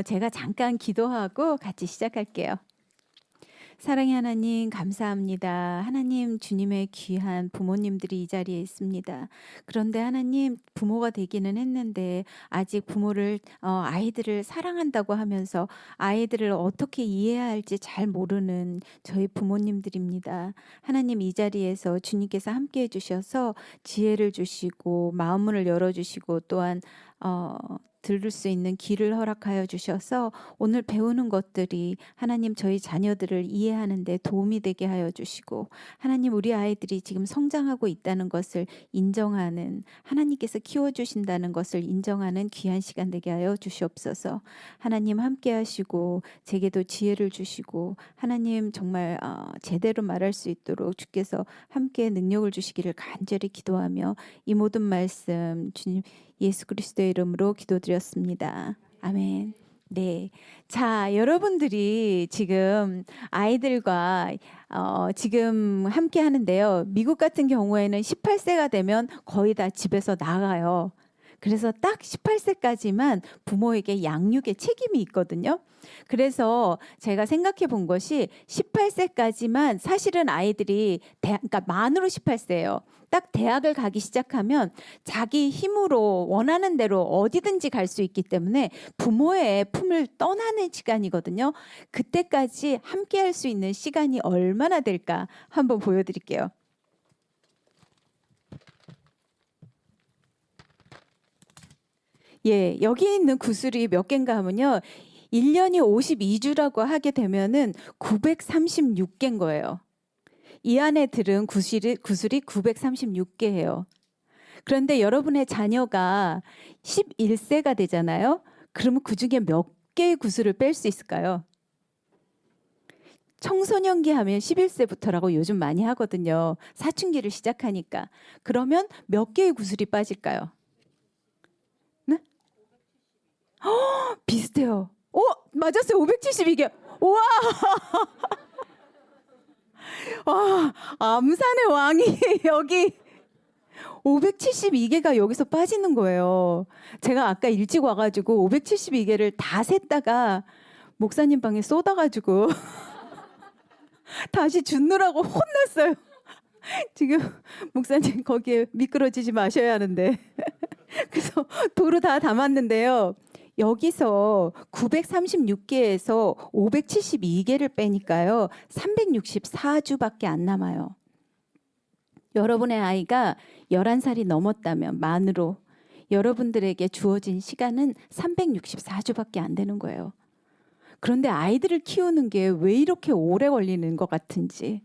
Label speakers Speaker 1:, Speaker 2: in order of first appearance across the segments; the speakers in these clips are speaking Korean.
Speaker 1: 제가 잠깐 기도하고 같이 시작할게요. 사랑의 하나님 감사합니다. 하나님 주님의 귀한 부모님들이 이 자리에 있습니다. 그런데 하나님 부모가 되기는 했는데 아직 부모를 아이들을 사랑한다고 하면서 아이들을 어떻게 이해해야 할지 잘 모르는 저희 부모님들입니다. 하나님 이 자리에서 주님께서 함께 해주셔서 지혜를 주시고 마음문을 열어주시고 또한 들을 수 있는 귀를 허락하여 주셔서 오늘 배우는 것들이 하나님 저희 자녀들을 이해하는 데 도움이 되게 하여 주시고 하나님 우리 아이들이 지금 성장하고 있다는 것을 인정하는 하나님께서 키워주신다는 것을 인정하는 귀한 시간 되게 하여 주시옵소서. 하나님 함께 하시고 제게도 지혜를 주시고 하나님 정말 제대로 말할 수 있도록 주께서 함께 능력을 주시기를 간절히 기도하며 이 모든 말씀 주님 예수 그리스도의 이름으로 기도드렸습니다. 아멘. 네. 자, 여러분들이 지금 아이들과 지금 함께 하는데요. 미국 같은 경우에는 18세가 되면 거의 다 집에서 나가요. 그래서 딱 18세까지만 부모에게 양육의 책임이 있거든요. 그래서 제가 생각해 본 것이 18세까지만 사실은 아이들이 그러니까 만으로 18세예요. 딱 대학을 가기 시작하면 자기 힘으로 원하는 대로 어디든지 갈 수 있기 때문에 부모의 품을 떠나는 시간이거든요. 그때까지 함께 할 수 있는 시간이 얼마나 될까 한번 보여드릴게요. 예, 여기 있는 구슬이 몇 개인가 하면요. 1년이 52주라고 하게 되면은 936개인 거예요. 이 안에 들은 구슬이 936개예요. 그런데 여러분의 자녀가 11세가 되잖아요. 그러면 그중에 몇 개의 구슬을 뺄 수 있을까요? 청소년기 하면 11세부터라고 요즘 많이 하거든요. 사춘기를 시작하니까. 그러면 몇 개의 구슬이 빠질까요? 네? 비슷해요. 맞았어요. 572개. 우와! 와, 암산의 왕이 여기 572개가 여기서 빠지는 거예요. 제가 아까 일찍 와가지고 572개를 다 셌다가 목사님 방에 쏟아가지고 다시 주느라고 혼났어요. 지금 목사님 거기에 미끄러지지 마셔야 하는데. 그래서 도로 다 담았는데요. 여기서 936개에서 572개를 빼니까요. 364주밖에 안 남아요. 여러분의 아이가 11살이 넘었다면 만으로 여러분들에게 주어진 시간은 364주밖에 안 되는 거예요. 그런데 아이들을 키우는 게 왜 이렇게 오래 걸리는 것 같은지,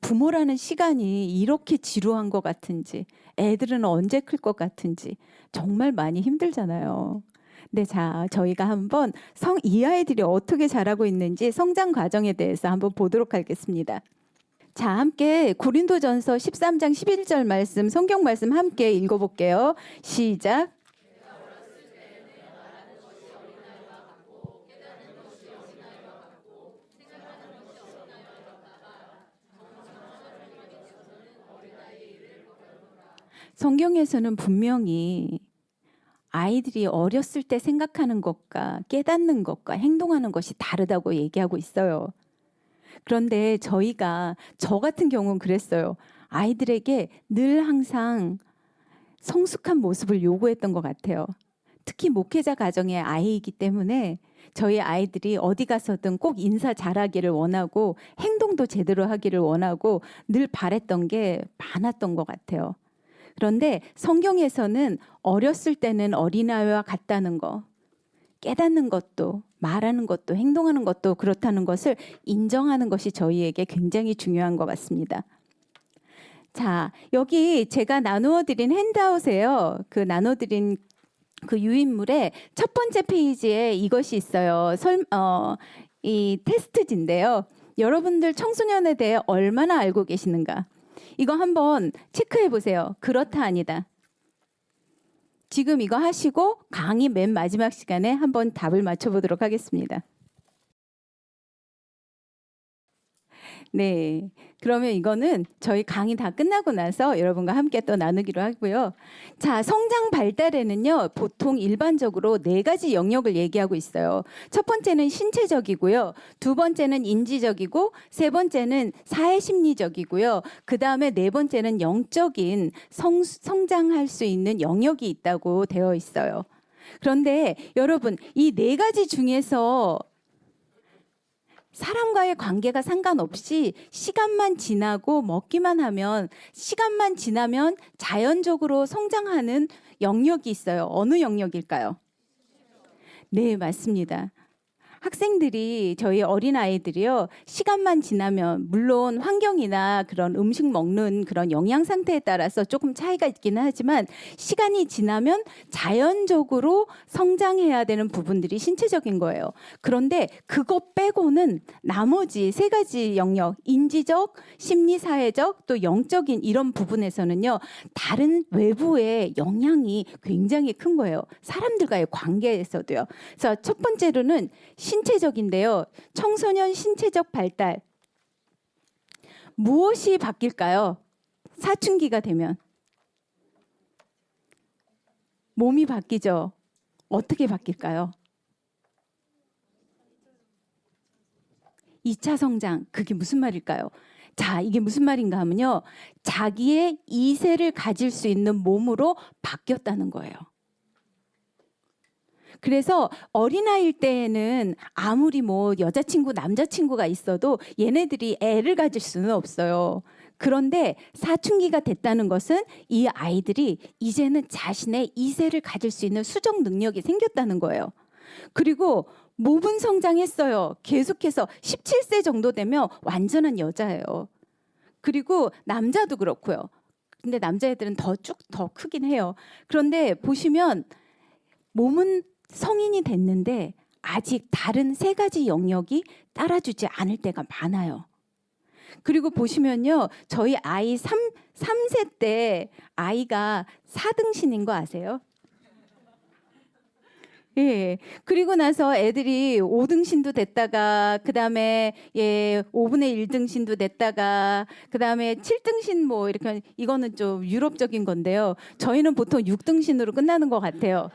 Speaker 1: 부모라는 시간이 이렇게 지루한 것 같은지, 애들은 언제 클 것 같은지 정말 많이 힘들잖아요. 네, 자, 저희가 한번 이 아이들이 어떻게 자라고 있는지 성장 과정에 대해서 한번 보도록 하겠습니다. 자, 함께 고린도전서 13장 11절 말씀, 성경 말씀 함께 읽어볼게요. 시작. 성경에서는 분명히 아이들이 어렸을 때 생각하는 것과 깨닫는 것과 행동하는 것이 다르다고 얘기하고 있어요. 그런데 저 같은 경우는 그랬어요. 아이들에게 늘 항상 성숙한 모습을 요구했던 것 같아요. 특히 목회자 가정의 아이이기 때문에 저희 아이들이 어디 가서든 꼭 인사 잘하기를 원하고 행동도 제대로 하기를 원하고 늘 바랬던 게 많았던 것 같아요. 그런데 성경에서는 어렸을 때는 어린아이와 같다는 거, 깨닫는 것도 말하는 것도 행동하는 것도 그렇다는 것을 인정하는 것이 저희에게 굉장히 중요한 것 같습니다. 자, 여기 제가 나누어드린 핸드아웃에요. 나눠드린 그 유인물의 첫 번째 페이지에 이것이 있어요. 이 테스트지인데요. 여러분들 청소년에 대해 얼마나 알고 계시는가? 이거 한번 체크해 보세요. 그렇다 아니다. 지금 이거 하시고 강의 맨 마지막 시간에 한번 답을 맞춰보도록 하겠습니다. 네. 그러면 이거는 저희 강의 다 끝나고 나서 여러분과 함께 또 나누기로 하고요. 자, 성장 발달에는요, 보통 일반적으로 네 가지 영역을 얘기하고 있어요. 첫 번째는 신체적이고요. 두 번째는 인지적이고, 세 번째는 사회심리적이고요. 그 다음에 네 번째는 영적인 성장할 수 있는 영역이 있다고 되어 있어요. 그런데 여러분, 이 네 가지 중에서 사람과의 관계가 상관없이 시간만 지나고 먹기만 하면 시간만 지나면 자연적으로 성장하는 영역이 있어요. 어느 영역일까요? 네, 맞습니다. 학생들이 저희 어린아이들이요. 시간만 지나면 물론 환경이나 그런 음식 먹는 그런 영양 상태에 따라서 조금 차이가 있기는 하지만 시간이 지나면 자연적으로 성장해야 되는 부분들이 신체적인 거예요. 그런데 그거 빼고는 나머지 세 가지 영역, 인지적, 심리, 사회적, 또 영적인 이런 부분에서는요. 다른 외부의 영향이 굉장히 큰 거예요. 사람들과의 관계에서도요. 그래서 첫 번째로는 신체적인데요. 청소년 신체적 발달. 무엇이 바뀔까요? 사춘기가 되면. 몸이 바뀌죠. 어떻게 바뀔까요? 2차 성장. 그게 무슨 말일까요? 자, 이게 무슨 말인가 하면요. 자기의 이세를 가질 수 있는 몸으로 바뀌었다는 거예요. 그래서 어린아이일 때에는 아무리 뭐 여자친구, 남자친구가 있어도 얘네들이 애를 가질 수는 없어요. 그런데 사춘기가 됐다는 것은 이 아이들이 이제는 자신의 이세를 가질 수 있는 수정 능력이 생겼다는 거예요. 그리고 몸은 성장했어요. 계속해서 17세 정도 되면 완전한 여자예요. 그리고 남자도 그렇고요. 근데 남자애들은 더 크긴 해요. 그런데 보시면 몸은 성인이 됐는데 아직 다른 세 가지 영역이 따라주지 않을 때가 많아요. 그리고 보시면요. 저희 아이 3세 때 아이가 4등신인 거 아세요? 예. 그리고 나서 애들이 5등신도 됐다가 그다음에 5분의 1등신도 됐다가 그다음에 7등신 뭐 이렇게 이거는 좀 유럽적인 건데요. 저희는 보통 6등신으로 끝나는 것 같아요.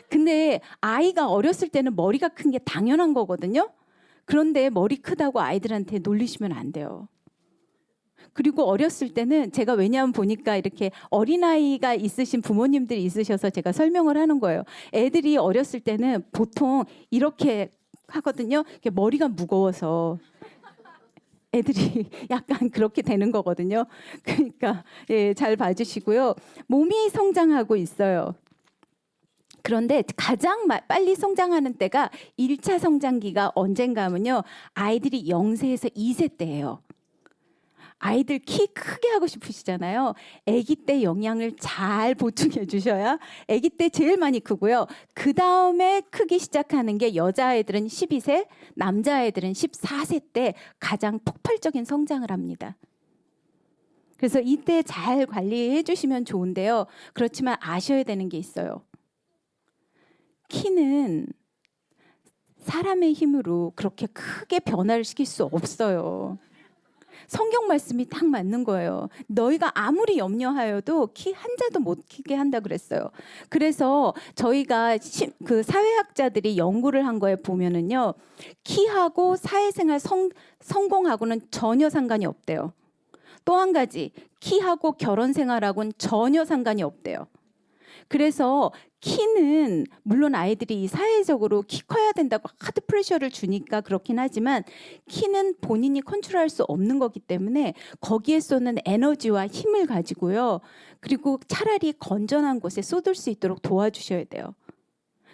Speaker 1: 근데 아이가 어렸을 때는 머리가 큰 게 당연한 거거든요. 그런데 머리 크다고 아이들한테 놀리시면 안 돼요. 그리고 어렸을 때는 제가 왜냐하면 보니까 이렇게 어린아이가 있으신 부모님들이 있으셔서 제가 설명을 하는 거예요. 애들이 어렸을 때는 보통 이렇게 하거든요. 이렇게 머리가 무거워서 애들이 약간 그렇게 되는 거거든요. 그러니까 잘 봐주시고요. 몸이 성장하고 있어요. 그런데 가장 빨리 성장하는 때가 1차 성장기가 언젠가 하면요. 아이들이 0세에서 2세 때예요. 아이들 키 크게 하고 싶으시잖아요. 아기 때 영양을 잘 보충해 주셔야 아기 때 제일 많이 크고요. 그 다음에 크기 시작하는 게 여자아이들은 12세, 남자아이들은 14세 때 가장 폭발적인 성장을 합니다. 그래서 이때 잘 관리해 주시면 좋은데요. 그렇지만 아셔야 되는 게 있어요. 키는 사람의 힘으로 그렇게 크게 변화를 시킬 수 없어요. 성경 말씀이 딱 맞는 거예요. 너희가 아무리 염려하여도 키 한 자도 못 키게 한다 그랬어요. 그래서 저희가 그 사회학자들이 연구를 한 거에 보면은요. 키하고 사회생활 성공하고는 전혀 상관이 없대요. 또 한 가지, 키하고 결혼 생활하고는 전혀 상관이 없대요. 그래서 키는 물론 아이들이 사회적으로 키 커야 된다고 하드 프레셔를 주니까 그렇긴 하지만 키는 본인이 컨트롤할 수 없는 거기 때문에 거기에 쏘는 에너지와 힘을 가지고요. 그리고 차라리 건전한 곳에 쏟을 수 있도록 도와주셔야 돼요.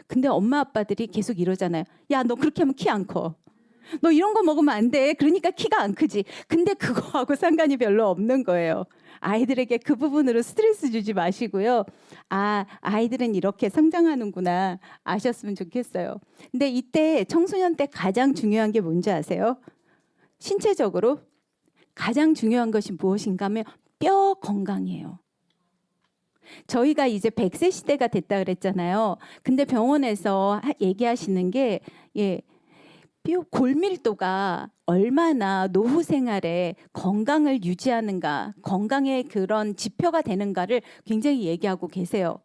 Speaker 1: 근데 엄마 아빠들이 계속 이러잖아요. 야, 너 그렇게 하면 키 안 커. 너 이런 거 먹으면 안 돼. 그러니까 키가 안 크지. 근데 그거하고 상관이 별로 없는 거예요. 아이들에게 그 부분으로 스트레스 주지 마시고요. 아이들은 이렇게 성장하는구나 아셨으면 좋겠어요. 근데 이때 청소년 때 가장 중요한 게 뭔지 아세요? 신체적으로 가장 중요한 것이 무엇인가 하면 뼈 건강이에요. 저희가 이제 100세 시대가 됐다 그랬잖아요. 근데 병원에서 얘기하시는 게 뼈 골밀도가 얼마나 노후 생활에 건강을 유지하는가, 건강의 그런 지표가 되는가를 굉장히 얘기하고 계세요.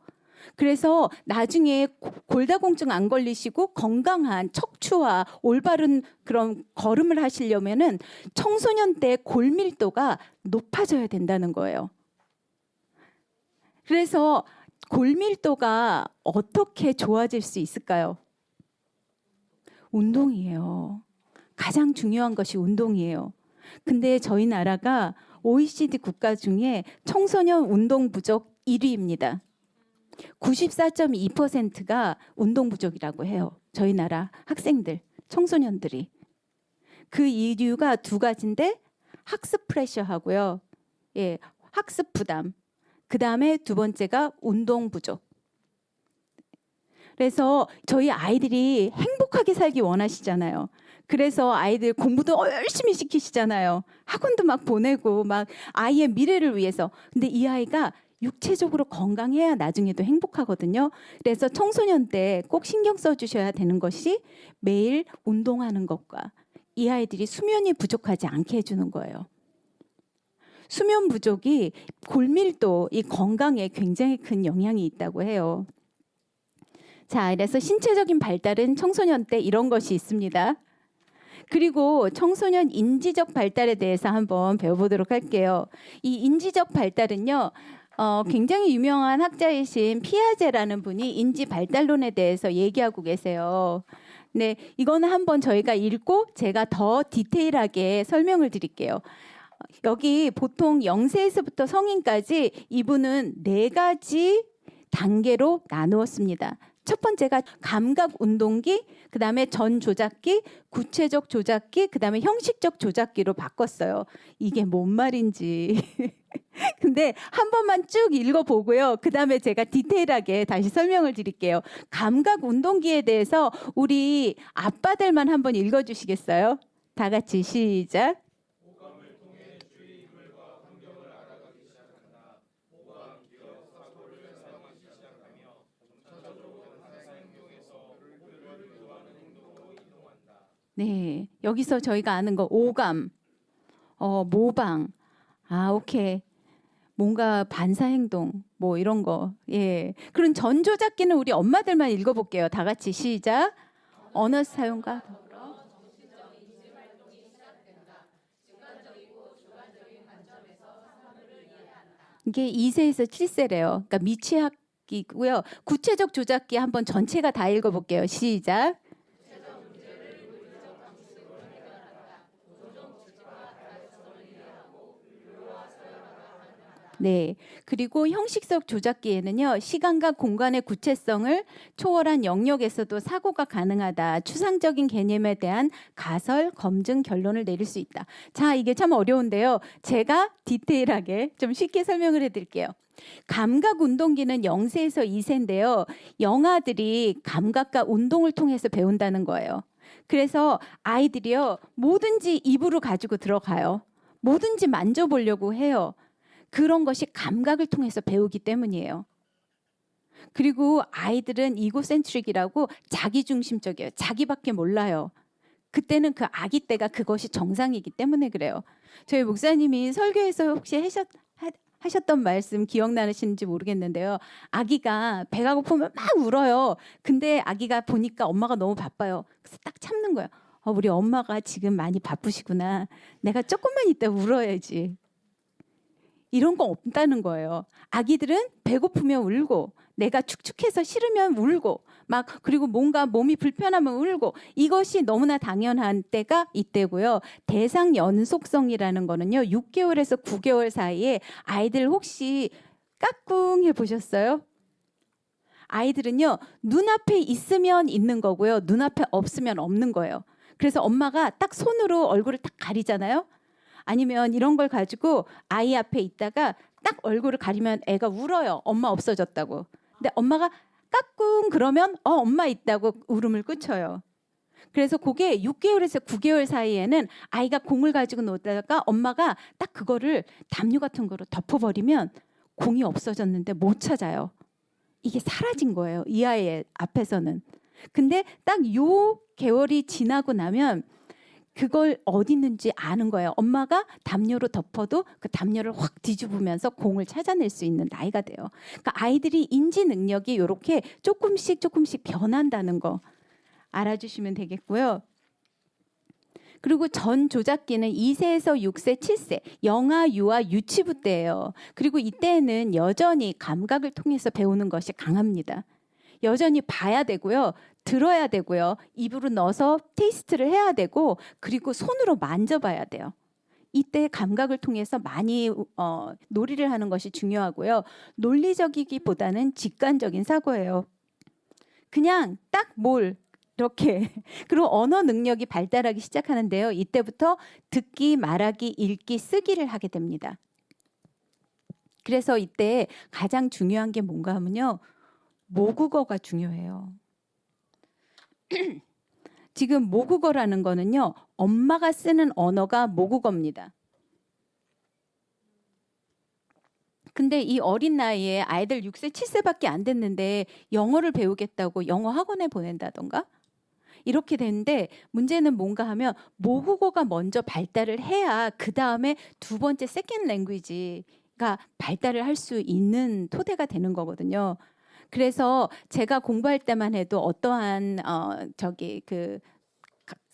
Speaker 1: 그래서 나중에 골다공증 안 걸리시고 건강한 척추와 올바른 그런 걸음을 하시려면은 청소년 때 골밀도가 높아져야 된다는 거예요. 그래서 골밀도가 어떻게 좋아질 수 있을까요? 운동이에요. 가장 중요한 것이 운동이에요. 근데 저희 나라가 OECD 국가 중에 청소년 운동 부족 1위입니다. 94.2%가 운동 부족이라고 해요. 저희 나라 학생들, 청소년들이. 그 이유가 두 가지인데 학습 프레셔하고요. 예, 학습 부담. 그다음에 두 번째가 운동 부족. 그래서 저희 아이들이 행복하게 살기 원하시잖아요. 그래서 아이들 공부도 열심히 시키시잖아요. 학원도 막 보내고 막 아이의 미래를 위해서. 근데 이 아이가 육체적으로 건강해야 나중에도 행복하거든요. 그래서 청소년 때 꼭 신경 써주셔야 되는 것이 매일 운동하는 것과 이 아이들이 수면이 부족하지 않게 해주는 거예요. 수면 부족이 골밀도, 이 건강에 굉장히 큰 영향이 있다고 해요. 자, 그래서 신체적인 발달은 청소년 때 이런 것이 있습니다. 그리고 청소년 인지적 발달에 대해서 한번 배워보도록 할게요. 이 인지적 발달은요, 굉장히 유명한 학자이신 피아제라는 분이 인지 발달론에 대해서 얘기하고 계세요. 네, 이거는 한번 저희가 읽고 제가 더 디테일하게 설명을 드릴게요. 여기 보통 0세에서부터 성인까지 이분은 4가지 단계로 나누었습니다. 첫 번째가 감각 운동기, 그 다음에 전 조작기, 구체적 조작기, 그 다음에 형식적 조작기로 바꿨어요. 이게 뭔 말인지. 근데 한 번만 쭉 읽어보고요. 그 다음에 제가 디테일하게 다시 설명을 드릴게요. 감각 운동기에 대해서 우리 아빠들만 한번 읽어주시겠어요? 다 같이 시작. 네, 여기서 저희가 아는 거 오감, 모방, 오케이. 뭔가 반사 행동, 뭐 이런 거. 예. 그런 전조작기는 우리 엄마들만 읽어볼게요. 다 같이 시작. 언어 사용과 이게 2세에서 7세래요. 그러니까 미취학기고요. 구체적 조작기 한번 전체가 다 읽어볼게요. 시작. 네. 그리고 형식적 조작기에는요, 시간과 공간의 구체성을 초월한 영역에서도 사고가 가능하다. 추상적인 개념에 대한 가설, 검증, 결론을 내릴 수 있다. 자, 이게 참 어려운데요. 제가 디테일하게 좀 쉽게 설명을 해드릴게요. 감각 운동기는 0세에서 2세인데요. 영아들이 감각과 운동을 통해서 배운다는 거예요. 그래서 아이들이요, 뭐든지 입으로 가지고 들어가요. 뭐든지 만져보려고 해요. 그런 것이 감각을 통해서 배우기 때문이에요. 그리고 아이들은 이고센트릭이라고 자기중심적이에요. 자기밖에 몰라요. 그때는 그 아기 때가 그것이 정상이기 때문에 그래요. 저희 목사님이 설교에서 혹시 하셨던 말씀 기억나시는지 모르겠는데요. 아기가 배가 고프면 막 울어요. 근데 아기가 보니까 엄마가 너무 바빠요. 그래서 딱 참는 거예요. 우리 엄마가 지금 많이 바쁘시구나. 내가 조금만 있다 울어야지. 이런 거 없다는 거예요. 아기들은 배고프면 울고 내가 축축해서 싫으면 울고 막 그리고 뭔가 몸이 불편하면 울고 이것이 너무나 당연한 때가 이때고요. 대상 연속성이라는 거는요. 6개월에서 9개월 사이에 아이들 혹시 까꿍 해보셨어요? 아이들은요. 눈앞에 있으면 있는 거고요. 눈앞에 없으면 없는 거예요. 그래서 엄마가 딱 손으로 얼굴을 딱 가리잖아요. 아니면 이런 걸 가지고 아이 앞에 있다가 딱 얼굴을 가리면 애가 울어요. 엄마 없어졌다고. 근데 엄마가 까꿍 그러면 엄마 있다고 울음을 그쳐요. 그래서 그게 6개월에서 9개월 사이에는 아이가 공을 가지고 놀다가 엄마가 딱 그거를 담요 같은 거로 덮어버리면 공이 없어졌는데 못 찾아요. 이게 사라진 거예요. 이 아이의 앞에서는. 근데 딱 요 개월이 지나고 나면 그걸 어디 있는지 아는 거예요. 엄마가 담요로 덮어도 그 담요를 확 뒤집으면서 공을 찾아낼 수 있는 나이가 돼요. 그러니까 아이들이 인지 능력이 이렇게 조금씩 변한다는 거 알아주시면 되겠고요. 그리고 전 조작기는 2세에서 6세, 7세 영아, 유아, 유치부 때예요. 그리고 이때는 여전히 감각을 통해서 배우는 것이 강합니다. 여전히 봐야 되고요. 들어야 되고요. 입으로 넣어서 테이스트를 해야 되고 그리고 손으로 만져봐야 돼요. 이때 감각을 통해서 많이 놀이를 하는 것이 중요하고요. 논리적이기보다는 직관적인 사고예요. 그냥 딱 이렇게 그리고 언어 능력이 발달하기 시작하는데요. 이때부터 듣기, 말하기, 읽기, 쓰기를 하게 됩니다. 그래서 이때 가장 중요한 게 뭔가 하면요. 모국어가 중요해요. 지금 모국어라는 거는요. 엄마가 쓰는 언어가 모국어입니다. 근데 이 어린 나이에 아이들 6세, 7세밖에 안 됐는데 영어를 배우겠다고 영어 학원에 보낸다던가 이렇게 되는데 문제는 뭔가 하면 모국어가 먼저 발달을 해야 그 다음에 두 번째 세컨드 랭귀지가 발달을 할 수 있는 토대가 되는 거거든요. 그래서 제가 공부할 때만 해도 어떠한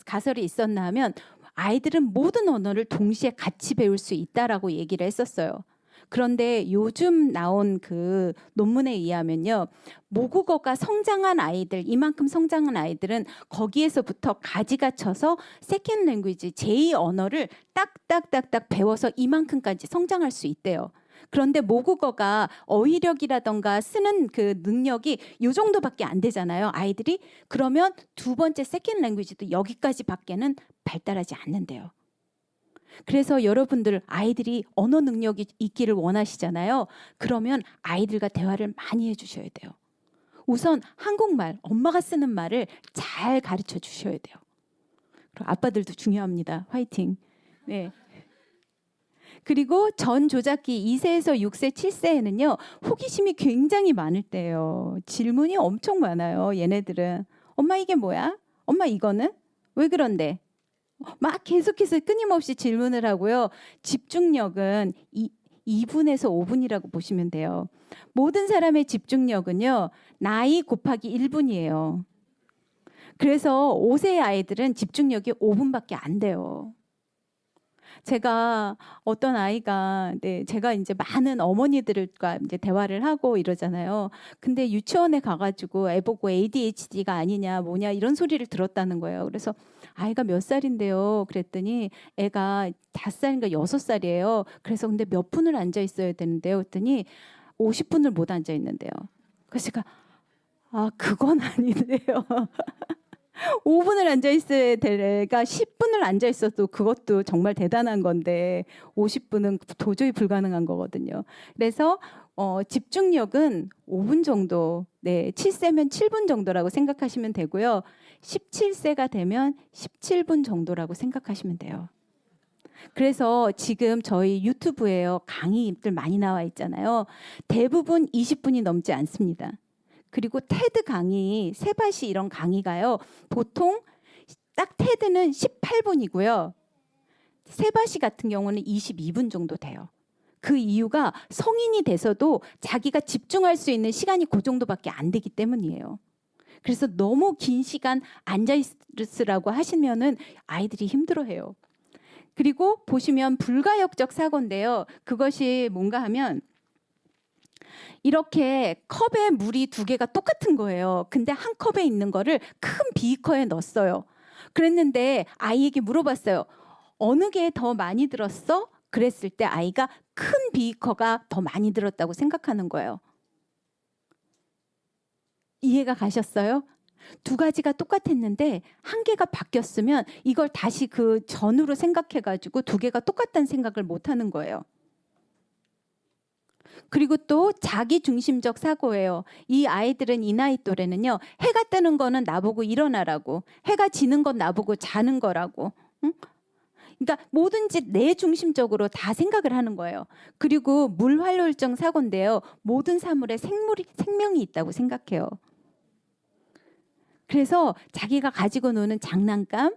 Speaker 1: 가설이 있었나 하면 아이들은 모든 언어를 동시에 같이 배울 수 있다라고 얘기를 했었어요. 그런데 요즘 나온 그 논문에 의하면요. 모국어가 성장한 아이들, 이만큼 성장한 아이들은 거기에서부터 가지가 쳐서 세컨드 랭귀지, 제2 언어를 딱딱딱딱 배워서 이만큼까지 성장할 수 있대요. 그런데 모국어가 어휘력이라던가 쓰는 그 능력이 요 정도밖에 안 되잖아요. 아이들이. 그러면 두 번째 세컨드 랭귀지도 여기까지밖에는 발달하지 않는데요. 그래서 여러분들 아이들이 언어 능력이 있기를 원하시잖아요. 그러면 아이들과 대화를 많이 해주셔야 돼요. 우선 한국말, 엄마가 쓰는 말을 잘 가르쳐 주셔야 돼요. 그리고 아빠들도 중요합니다. 화이팅. 네. 그리고 전 조작기 2세에서 6세, 7세에는요. 호기심이 굉장히 많을 때예요. 질문이 엄청 많아요. 얘네들은. 엄마 이게 뭐야? 엄마 이거는? 왜 그런데? 막 계속해서 끊임없이 질문을 하고요. 집중력은 2분에서 5분이라고 보시면 돼요. 모든 사람의 집중력은요. 나이 곱하기 1분이에요. 그래서 5세 아이들은 집중력이 5분밖에 안 돼요. 제가 어떤 아이가 제가 이제 많은 어머니들과 이제 대화를 하고 이러잖아요. 근데 유치원에 가가지고 애 보고 ADHD가 아니냐 뭐냐 이런 소리를 들었다는 거예요. 그래서 아이가 몇 살인데요? 그랬더니 애가 5살인가 6살이에요. 그래서 근데 몇 분을 앉아 있어야 되는데요? 그랬더니 50분을 못 앉아 있는데요. 그래서 제가 그건 아닌데요. 5분을 앉아 있어야 될 애가 10분을 앉아 있어도 그것도 정말 대단한 건데 50분은 도저히 불가능한 거거든요. 그래서 집중력은 5분 정도, 7세면 7분 정도라고 생각하시면 되고요. 17세가 되면 17분 정도라고 생각하시면 돼요. 그래서 지금 저희 유튜브에요. 강의들 많이 나와 있잖아요. 대부분 20분이 넘지 않습니다. 그리고 테드 강의, 세바시 이런 강의가요. 보통 딱 테드는 18분이고요. 세바시 같은 경우는 22분 정도 돼요. 그 이유가 성인이 돼서도 자기가 집중할 수 있는 시간이 그 정도밖에 안 되기 때문이에요. 그래서 너무 긴 시간 앉아 있으라고 하시면은 아이들이 힘들어해요. 그리고 보시면 불가역적 사고인데요. 그것이 뭔가 하면 이렇게 컵에 물이 2개가 똑같은 거예요. 근데 한 컵에 있는 거를 큰 비커에 넣었어요. 그랬는데 아이에게 물어봤어요. 어느 게 더 많이 들었어? 그랬을 때 아이가 큰 비커가 더 많이 들었다고 생각하는 거예요. 이해가 가셨어요? 2가지가 똑같았는데 한 개가 바뀌었으면 이걸 다시 그 전으로 생각해가지고 2개가 똑같다는 생각을 못 하는 거예요. 그리고 또 자기 중심적 사고예요. 이 아이들은 이 나이 또래는요. 해가 뜨는 거는 나보고 일어나라고. 해가 지는 건 나보고 자는 거라고. 응? 그러니까 뭐든지 내 중심적으로 다 생각을 하는 거예요. 그리고 물활혈증 사고인데요. 모든 사물에 생명이 있다고 생각해요. 그래서 자기가 가지고 노는 장난감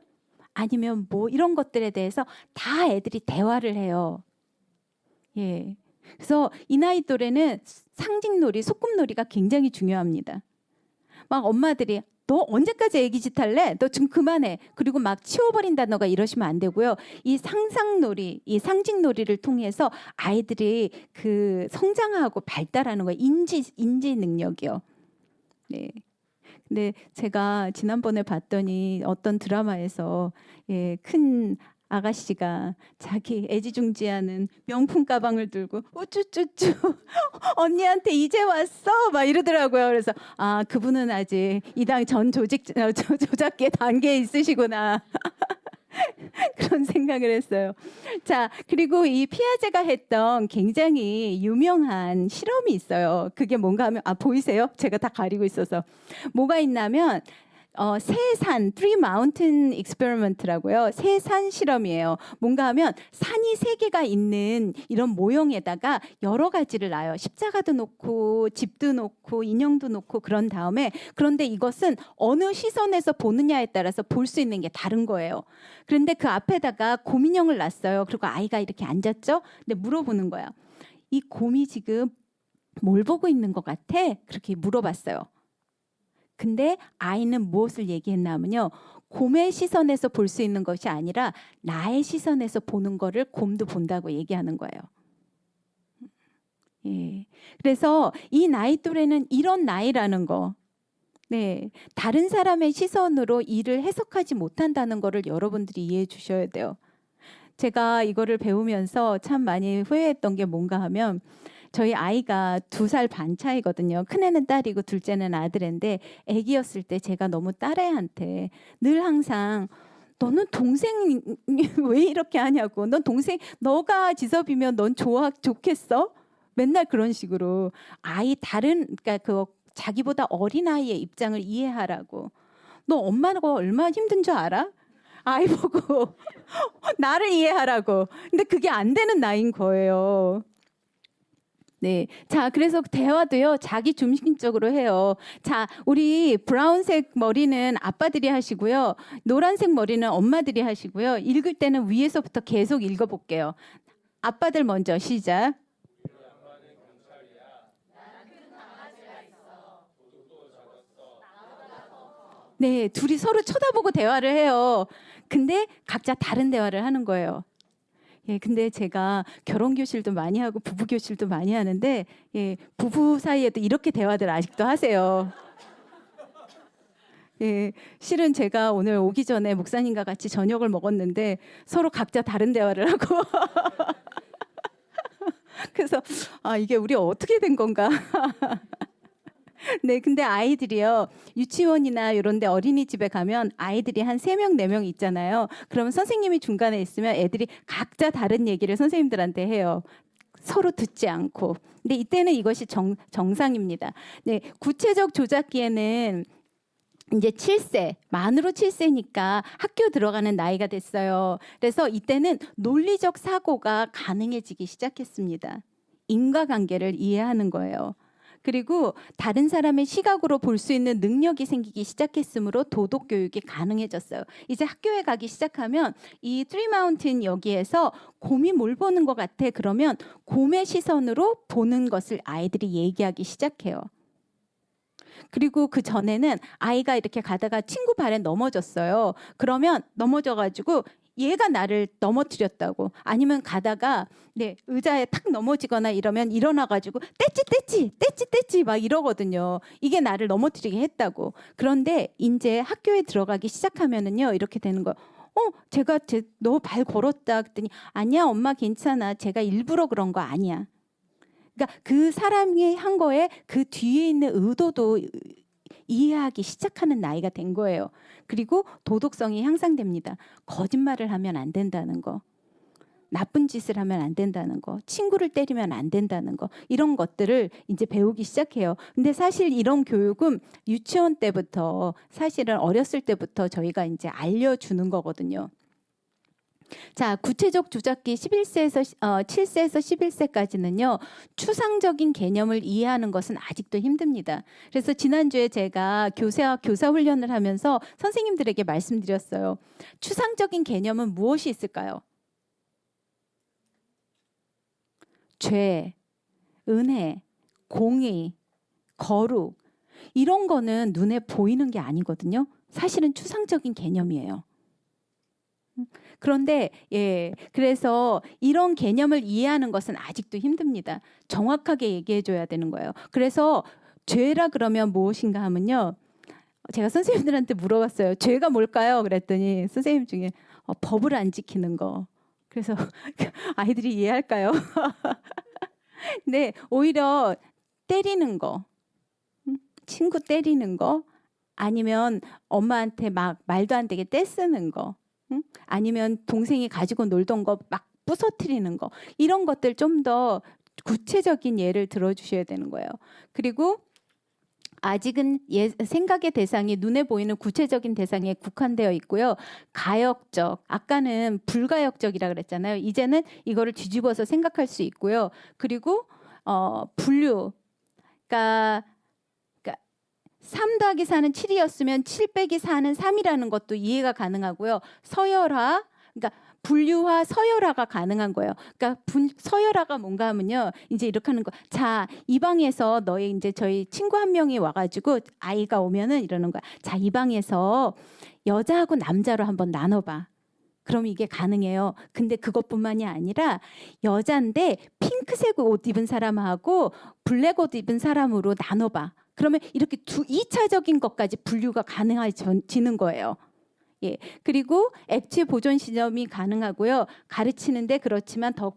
Speaker 1: 아니면 뭐 이런 것들에 대해서 다 애들이 대화를 해요. 예. 그래서 이 나이 또래는 상징놀이, 소꿉놀이가 굉장히 중요합니다. 막 엄마들이 너 언제까지 애기 짓 할래? 너 지금 그만해. 그리고 막 치워버린다너가 이러시면 안 되고요. 이 상상놀이, 이 상징놀이를 통해서 아이들이 그 성장하고 발달하는 거예요. 인지 능력이요. 네. 근데 제가 지난번에 봤더니 어떤 드라마에서 예, 큰 아가씨가 자기 애지중지하는 명품 가방을 들고 우쭈쭈쭈 언니한테 이제 왔어 막 이러더라고요. 그래서 아 그분은 아직 이 당 전 조작계 단계에 있으시구나. 그런 생각을 했어요. 자, 그리고 이 피아제가 했던 굉장히 유명한 실험이 있어요. 그게 뭔가 하면 아 보이세요? 제가 다 가리고 있어서 뭐가 있냐면 세산 Three Mountain Experiment라고요. 세산 실험이에요. 뭔가 하면 산이 세 개가 있는 이런 모형에다가 여러 가지를 놔요. 십자가도 놓고 집도 놓고 인형도 놓고 그런 다음에 그런데 이것은 어느 시선에서 보느냐에 따라서 볼 수 있는 게 다른 거예요. 그런데 그 앞에다가 곰인형을 놨어요. 그리고 아이가 이렇게 앉았죠. 근데 물어보는 거야. 이 곰이 지금 뭘 보고 있는 것 같아? 그렇게 물어봤어요. 근데 아이는 무엇을 얘기했냐면요. 곰의 시선에서 볼 수 있는 것이 아니라 나의 시선에서 보는 거를 곰도 본다고 얘기하는 거예요. 예. 그래서 이 나이 또래는 이런 나이라는 거. 네. 다른 사람의 시선으로 일을 해석하지 못한다는 거를 여러분들이 이해해 주셔야 돼요. 제가 이거를 배우면서 참 많이 후회했던 게 뭔가 하면 저희 아이가 2살 반 차이거든요. 큰애는 딸이고 둘째는 아들인데 애기였을 때 제가 너무 딸애한테 늘 항상 너는 동생이 왜 이렇게 하냐고. 넌 동생 너가 지섭이면 넌 좋겠어? 맨날 그런 식으로 아이 다른 그러니까 그 자기보다 어린 아이의 입장을 이해하라고. 너 엄마가 얼마나 힘든 줄 알아? 아이 보고 나를 이해하라고. 근데 그게 안 되는 나이인 거예요. 네. 자, 그래서 대화도요, 자기 중심적으로 해요. 자, 우리 브라운색 머리는 아빠들이 하시고요. 노란색 머리는 엄마들이 하시고요. 읽을 때는 위에서부터 계속 읽어볼게요. 아빠들 먼저 시작. 네, 둘이 서로 쳐다보고 대화를 해요. 근데 각자 다른 대화를 하는 거예요. 예, 근데 제가 결혼 교실도 많이 하고 부부 교실도 많이 하는데 예, 부부 사이에도 이렇게 대화들 아직도 하세요. 예, 실은 제가 오늘 오기 전에 목사님과 같이 저녁을 먹었는데 서로 각자 다른 대화를 하고 그래서 아, 이게 우리 어떻게 된 건가? 네, 근데 아이들이요. 유치원이나 이런 데 어린이집에 가면 아이들이 한 3명, 4명 있잖아요. 그러면 선생님이 중간에 있으면 애들이 각자 다른 얘기를 선생님들한테 해요. 서로 듣지 않고. 근데 이때는 이것이 정상입니다. 네, 구체적 조작기에는 이제 7세, 만으로 7세니까 학교 들어가는 나이가 됐어요. 그래서 이때는 논리적 사고가 가능해지기 시작했습니다. 인과관계를 이해하는 거예요. 그리고 다른 사람의 시각으로 볼 수 있는 능력이 생기기 시작했으므로 도덕 교육이 가능해졌어요. 이제 학교에 가기 시작하면 이 트리 마운틴 여기에서 곰이 뭘 보는 것 같아? 그러면 곰의 시선으로 보는 것을 아이들이 얘기하기 시작해요. 그리고 그 전에는 아이가 이렇게 가다가 친구 발에 넘어졌어요. 그러면 넘어져가지고 얘가 나를 넘어뜨렸다고 아니면 가다가 네, 의자에 탁 넘어지거나 이러면 일어나가지고 떼찌 막 이러거든요. 이게 나를 넘어뜨리게 했다고. 그런데 이제 학교에 들어가기 시작하면은요 이렇게 되는 거예요. 제가 너 발 걸었다 그랬더니 아니야 엄마 괜찮아. 제가 일부러 그런 거 아니야. 그러니까 그 사람이 한 거에 그 뒤에 있는 의도도 이해하기 시작하는 나이가 된 거예요. 그리고 도덕성이 향상됩니다. 거짓말을 하면 안 된다는 거. 나쁜 짓을 하면 안 된다는 거. 친구를 때리면 안 된다는 거. 이런 것들을 이제 배우기 시작해요. 근데 사실 이런 교육은 유치원 때부터 사실은 어렸을 때부터 저희가 이제 알려주는 거거든요. 자, 구체적 조작기 7세에서 11세까지는요. 추상적인 개념을 이해하는 것은 아직도 힘듭니다. 그래서 지난주에 제가 교사 훈련을 하면서 선생님들에게 말씀드렸어요. 추상적인 개념은 무엇이 있을까요? 죄, 은혜, 공의, 거룩 이런 거는 눈에 보이는 게 아니거든요. 사실은 추상적인 개념이에요. 그런데 그래서 이런 개념을 이해하는 것은 아직도 힘듭니다. 정확하게 얘기해 줘야 되는 거예요. 그래서 죄라 그러면 무엇인가 하면요. 제가 선생님들한테 물어봤어요. 죄가 뭘까요? 그랬더니 선생님 중에 법을 안 지키는 거. 그래서 아이들이 이해할까요? 네, 오히려 때리는 거, 친구 때리는 거, 아니면 엄마한테 막 말도 안 되게 떼쓰는 거, 아니면 동생이 가지고 놀던 거 막 부서뜨리는 거, 이런 것들 좀 더 구체적인 예를 들어주셔야 되는 거예요. 그리고 아직은 생각의 대상이 눈에 보이는 구체적인 대상에 국한되어 있고요. 가역적, 아까는 불가역적이라 그랬잖아요. 이제는 이거를 뒤집어서 생각할 수 있고요. 그리고 분류, 그러니까 3 더하기 4는 7이었으면 7 빼기 4는 3이라는 것도 이해가 가능하고요. 서열화, 그러니까 분류화, 서열화가 가능한 거예요. 그러니까 서열화가 뭔가 하면요. 이제 이렇게 하는 거. 자, 이 방에서 너희 이제 저희 친구 한 명이 와가지고 아이가 오면은 이러는 거야. 자, 이 방에서 여자하고 남자로 한번 나눠봐. 그럼 이게 가능해요. 근데 그것뿐만이 아니라 여자인데 핑크색 옷 입은 사람하고 블랙 옷 입은 사람으로 나눠봐. 그러면 이렇게 2차적인 것까지 분류가 가능해지는 거예요. 예. 그리고 액체 보존 시점이 가능하고요. 가르치는데 그렇지만 더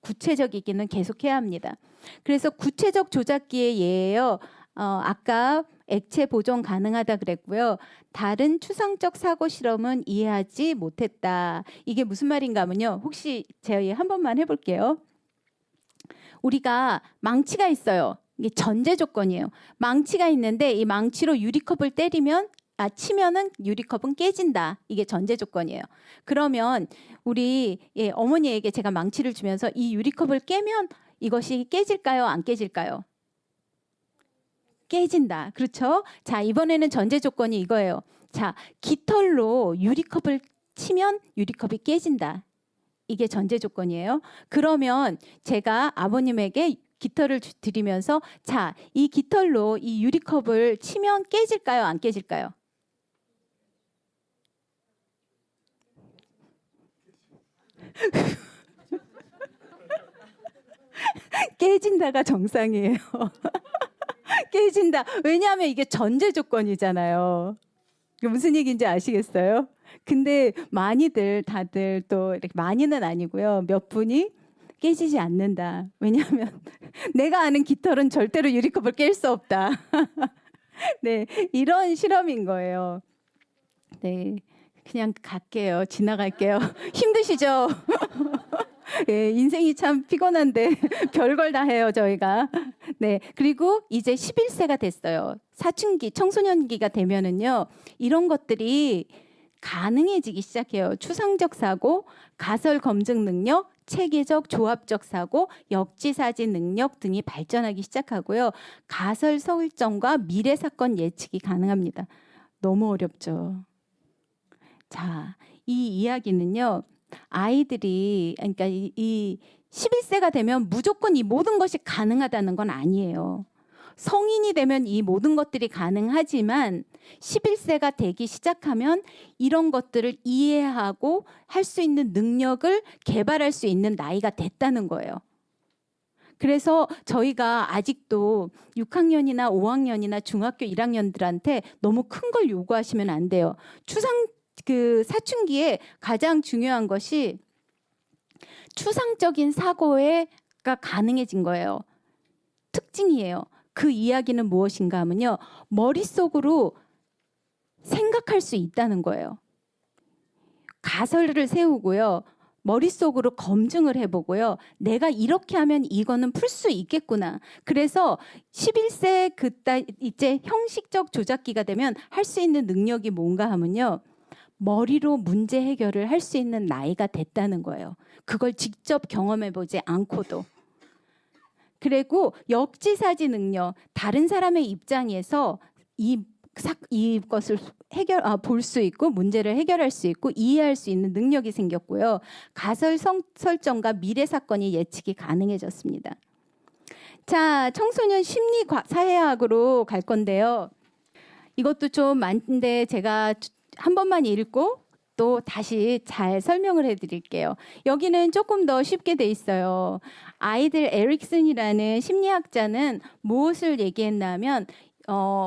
Speaker 1: 구체적이기는 계속해야 합니다. 그래서 구체적 조작기의 예예요. 아까 액체 보존 가능하다 그랬고요. 다른 추상적 사고 실험은 이해하지 못했다. 이게 무슨 말인가 하면요. 혹시 제가 한 번만 해볼게요. 우리가 망치가 있어요. 이게 전제 조건이에요. 망치가 있는데 이 망치로 유리컵을 치면은 유리컵은 깨진다. 이게 전제 조건이에요. 그러면 우리 어머니에게 제가 망치를 주면서 이 유리컵을 깨면 이것이 깨질까요? 안 깨질까요? 깨진다. 그렇죠? 자, 이번에는 전제 조건이 이거예요. 자, 깃털로 유리컵을 치면 유리컵이 깨진다. 이게 전제 조건이에요. 그러면 제가 아버님에게 깃털을 드리면서 자, 이 깃털로 이 유리컵을 치면 깨질까요? 안 깨질까요? 깨진다가 정상이에요. 깨진다. 왜냐하면 이게 전제 조건이잖아요. 무슨 얘기인지 아시겠어요? 근데 다들 또 이렇게 많이는 아니고요. 몇 분이 깨지지 않는다. 왜냐하면 내가 아는 깃털은 절대로 유리컵을 깰 수 없다. 네, 이런 실험인 거예요. 네, 그냥 갈게요. 지나갈게요. 힘드시죠? 예, 인생이 참 피곤한데 별걸 다 해요, 저희가. 네, 그리고 이제 11세가 됐어요. 사춘기, 청소년기가 되면은요, 이런 것들이 가능해지기 시작해요. 추상적 사고, 가설 검증 능력, 체계적 조합적 사고, 역지사지 능력 등이 발전하기 시작하고요. 가설 설정과 미래 사건 예측이 가능합니다. 너무 어렵죠. 자, 이 이야기는요. 아이들이 그러니까 이 11세가 되면 무조건 이 모든 것이 가능하다는 건 아니에요. 성인이 되면 이 모든 것들이 가능하지만 11세가 되기 시작하면 이런 것들을 이해하고 할 수 있는 능력을 개발할 수 있는 나이가 됐다는 거예요. 그래서 저희가 아직도 6학년이나 5학년이나 중학교 1학년들한테 너무 큰 걸 요구하시면 안 돼요. 사춘기에 가장 중요한 것이 추상적인 사고가 가능해진 거예요. 특징이에요. 그 이야기는 무엇인가 하면요. 머릿속으로 생각할 수 있다는 거예요. 가설을 세우고요. 머릿속으로 검증을 해보고요. 내가 이렇게 하면 이거는 풀 수 있겠구나. 그래서 11세 이제 형식적 조작기가 되면 할 수 있는 능력이 뭔가 하면요. 머리로 문제 해결을 할 수 있는 나이가 됐다는 거예요. 그걸 직접 경험해 보지 않고도. 그리고 역지사지 능력, 다른 사람의 입장에서 이것을 볼 수 있고 문제를 해결할 수 있고 이해할 수 있는 능력이 생겼고요. 가설 설정과 미래 사건이 예측이 가능해졌습니다. 자, 청소년 심리 사회학으로 갈 건데요. 이것도 좀 많은데 제가 한 번만 읽고 또 다시 잘 설명을 해드릴게요. 여기는 조금 더 쉽게 돼 있어요. 아이들 에릭슨이라는 심리학자는 무엇을 얘기했냐면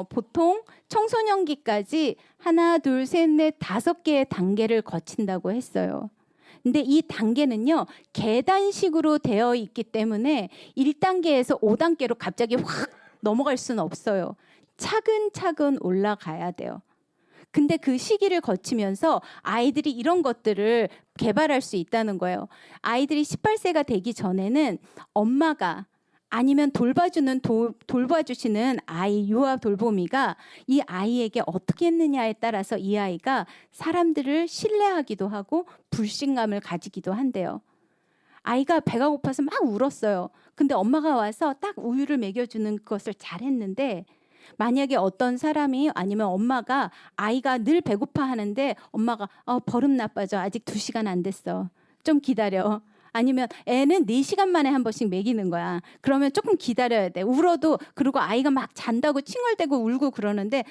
Speaker 1: 보통 청소년기까지 하나, 둘, 셋, 넷, 5개의 단계를 거친다고 했어요. 근데 이 단계는요, 계단식으로 되어 있기 때문에 1단계에서 5단계로 갑자기 확 넘어갈 수는 없어요. 차근차근 올라가야 돼요. 근데 그 시기를 거치면서 아이들이 이런 것들을 개발할 수 있다는 거예요. 아이들이 18세가 되기 전에는 엄마가 아니면 돌봐주시는 아이, 유아 돌보미가 이 아이에게 어떻게 했느냐에 따라서 이 아이가 사람들을 신뢰하기도 하고 불신감을 가지기도 한대요. 아이가 배가 고파서 막 울었어요. 근데 엄마가 와서 딱 우유를 먹여주는 것을 잘했는데 만약에 어떤 사람이 아니면 엄마가 아이가 늘 배고파 하는데 엄마가 버릇 나빠져. 아직 2시간 안 됐어. 좀 기다려. 아니면 애는 4시간 만에 한 번씩 먹이는 거야. 그러면 조금 기다려야 돼. 울어도 그리고 아이가 막 잔다고 칭얼대고 울고 그러는데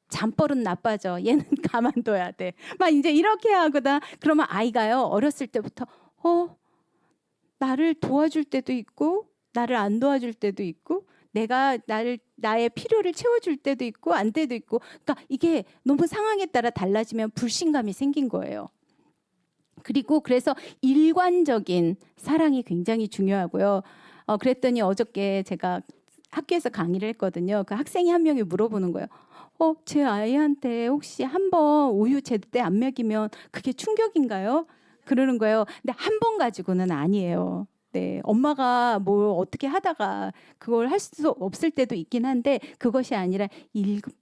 Speaker 1: 잠버릇 나빠져. 얘는 가만둬야 돼. 막 이제 이렇게 하거든. 그러면 아이가요 어렸을 때부터 나를 도와줄 때도 있고 나를 안 도와줄 때도 있고 내가 나의 필요를 채워줄 때도 있고 안 때도 있고 그러니까 이게 너무 상황에 따라 달라지면 불신감이 생긴 거예요. 그리고 그래서 일관적인 사랑이 굉장히 중요하고요. 그랬더니 어저께 제가 학교에서 강의를 했거든요. 그 학생이 한 명이 물어보는 거예요. 제 아이한테 혹시 한 번 우유 제때 안 먹이면 그게 충격인가요? 그러는 거예요. 근데 한 번 가지고는 아니에요. 네, 엄마가 뭐 어떻게 하다가 그걸 할 수 없을 때도 있긴 한데 그것이 아니라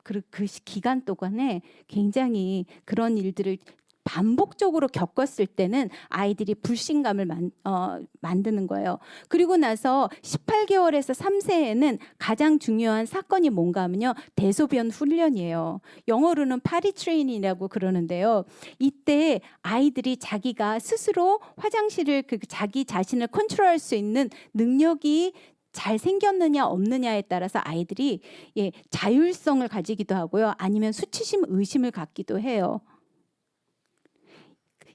Speaker 1: 그 기간 동안에 굉장히 그런 일들을 반복적으로 겪었을 때는 아이들이 불신감을 만드는 거예요. 그리고 나서 18개월에서 3세에는 가장 중요한 사건이 뭔가 하면요. 대소변 훈련이에요. 영어로는 파리 트레이닝이라고 그러는데요. 이때 아이들이 자기가 스스로 화장실을 자기 자신을 컨트롤할 수 있는 능력이 잘 생겼느냐 없느냐에 따라서 아이들이 자율성을 가지기도 하고요. 아니면 수치심 의심을 갖기도 해요.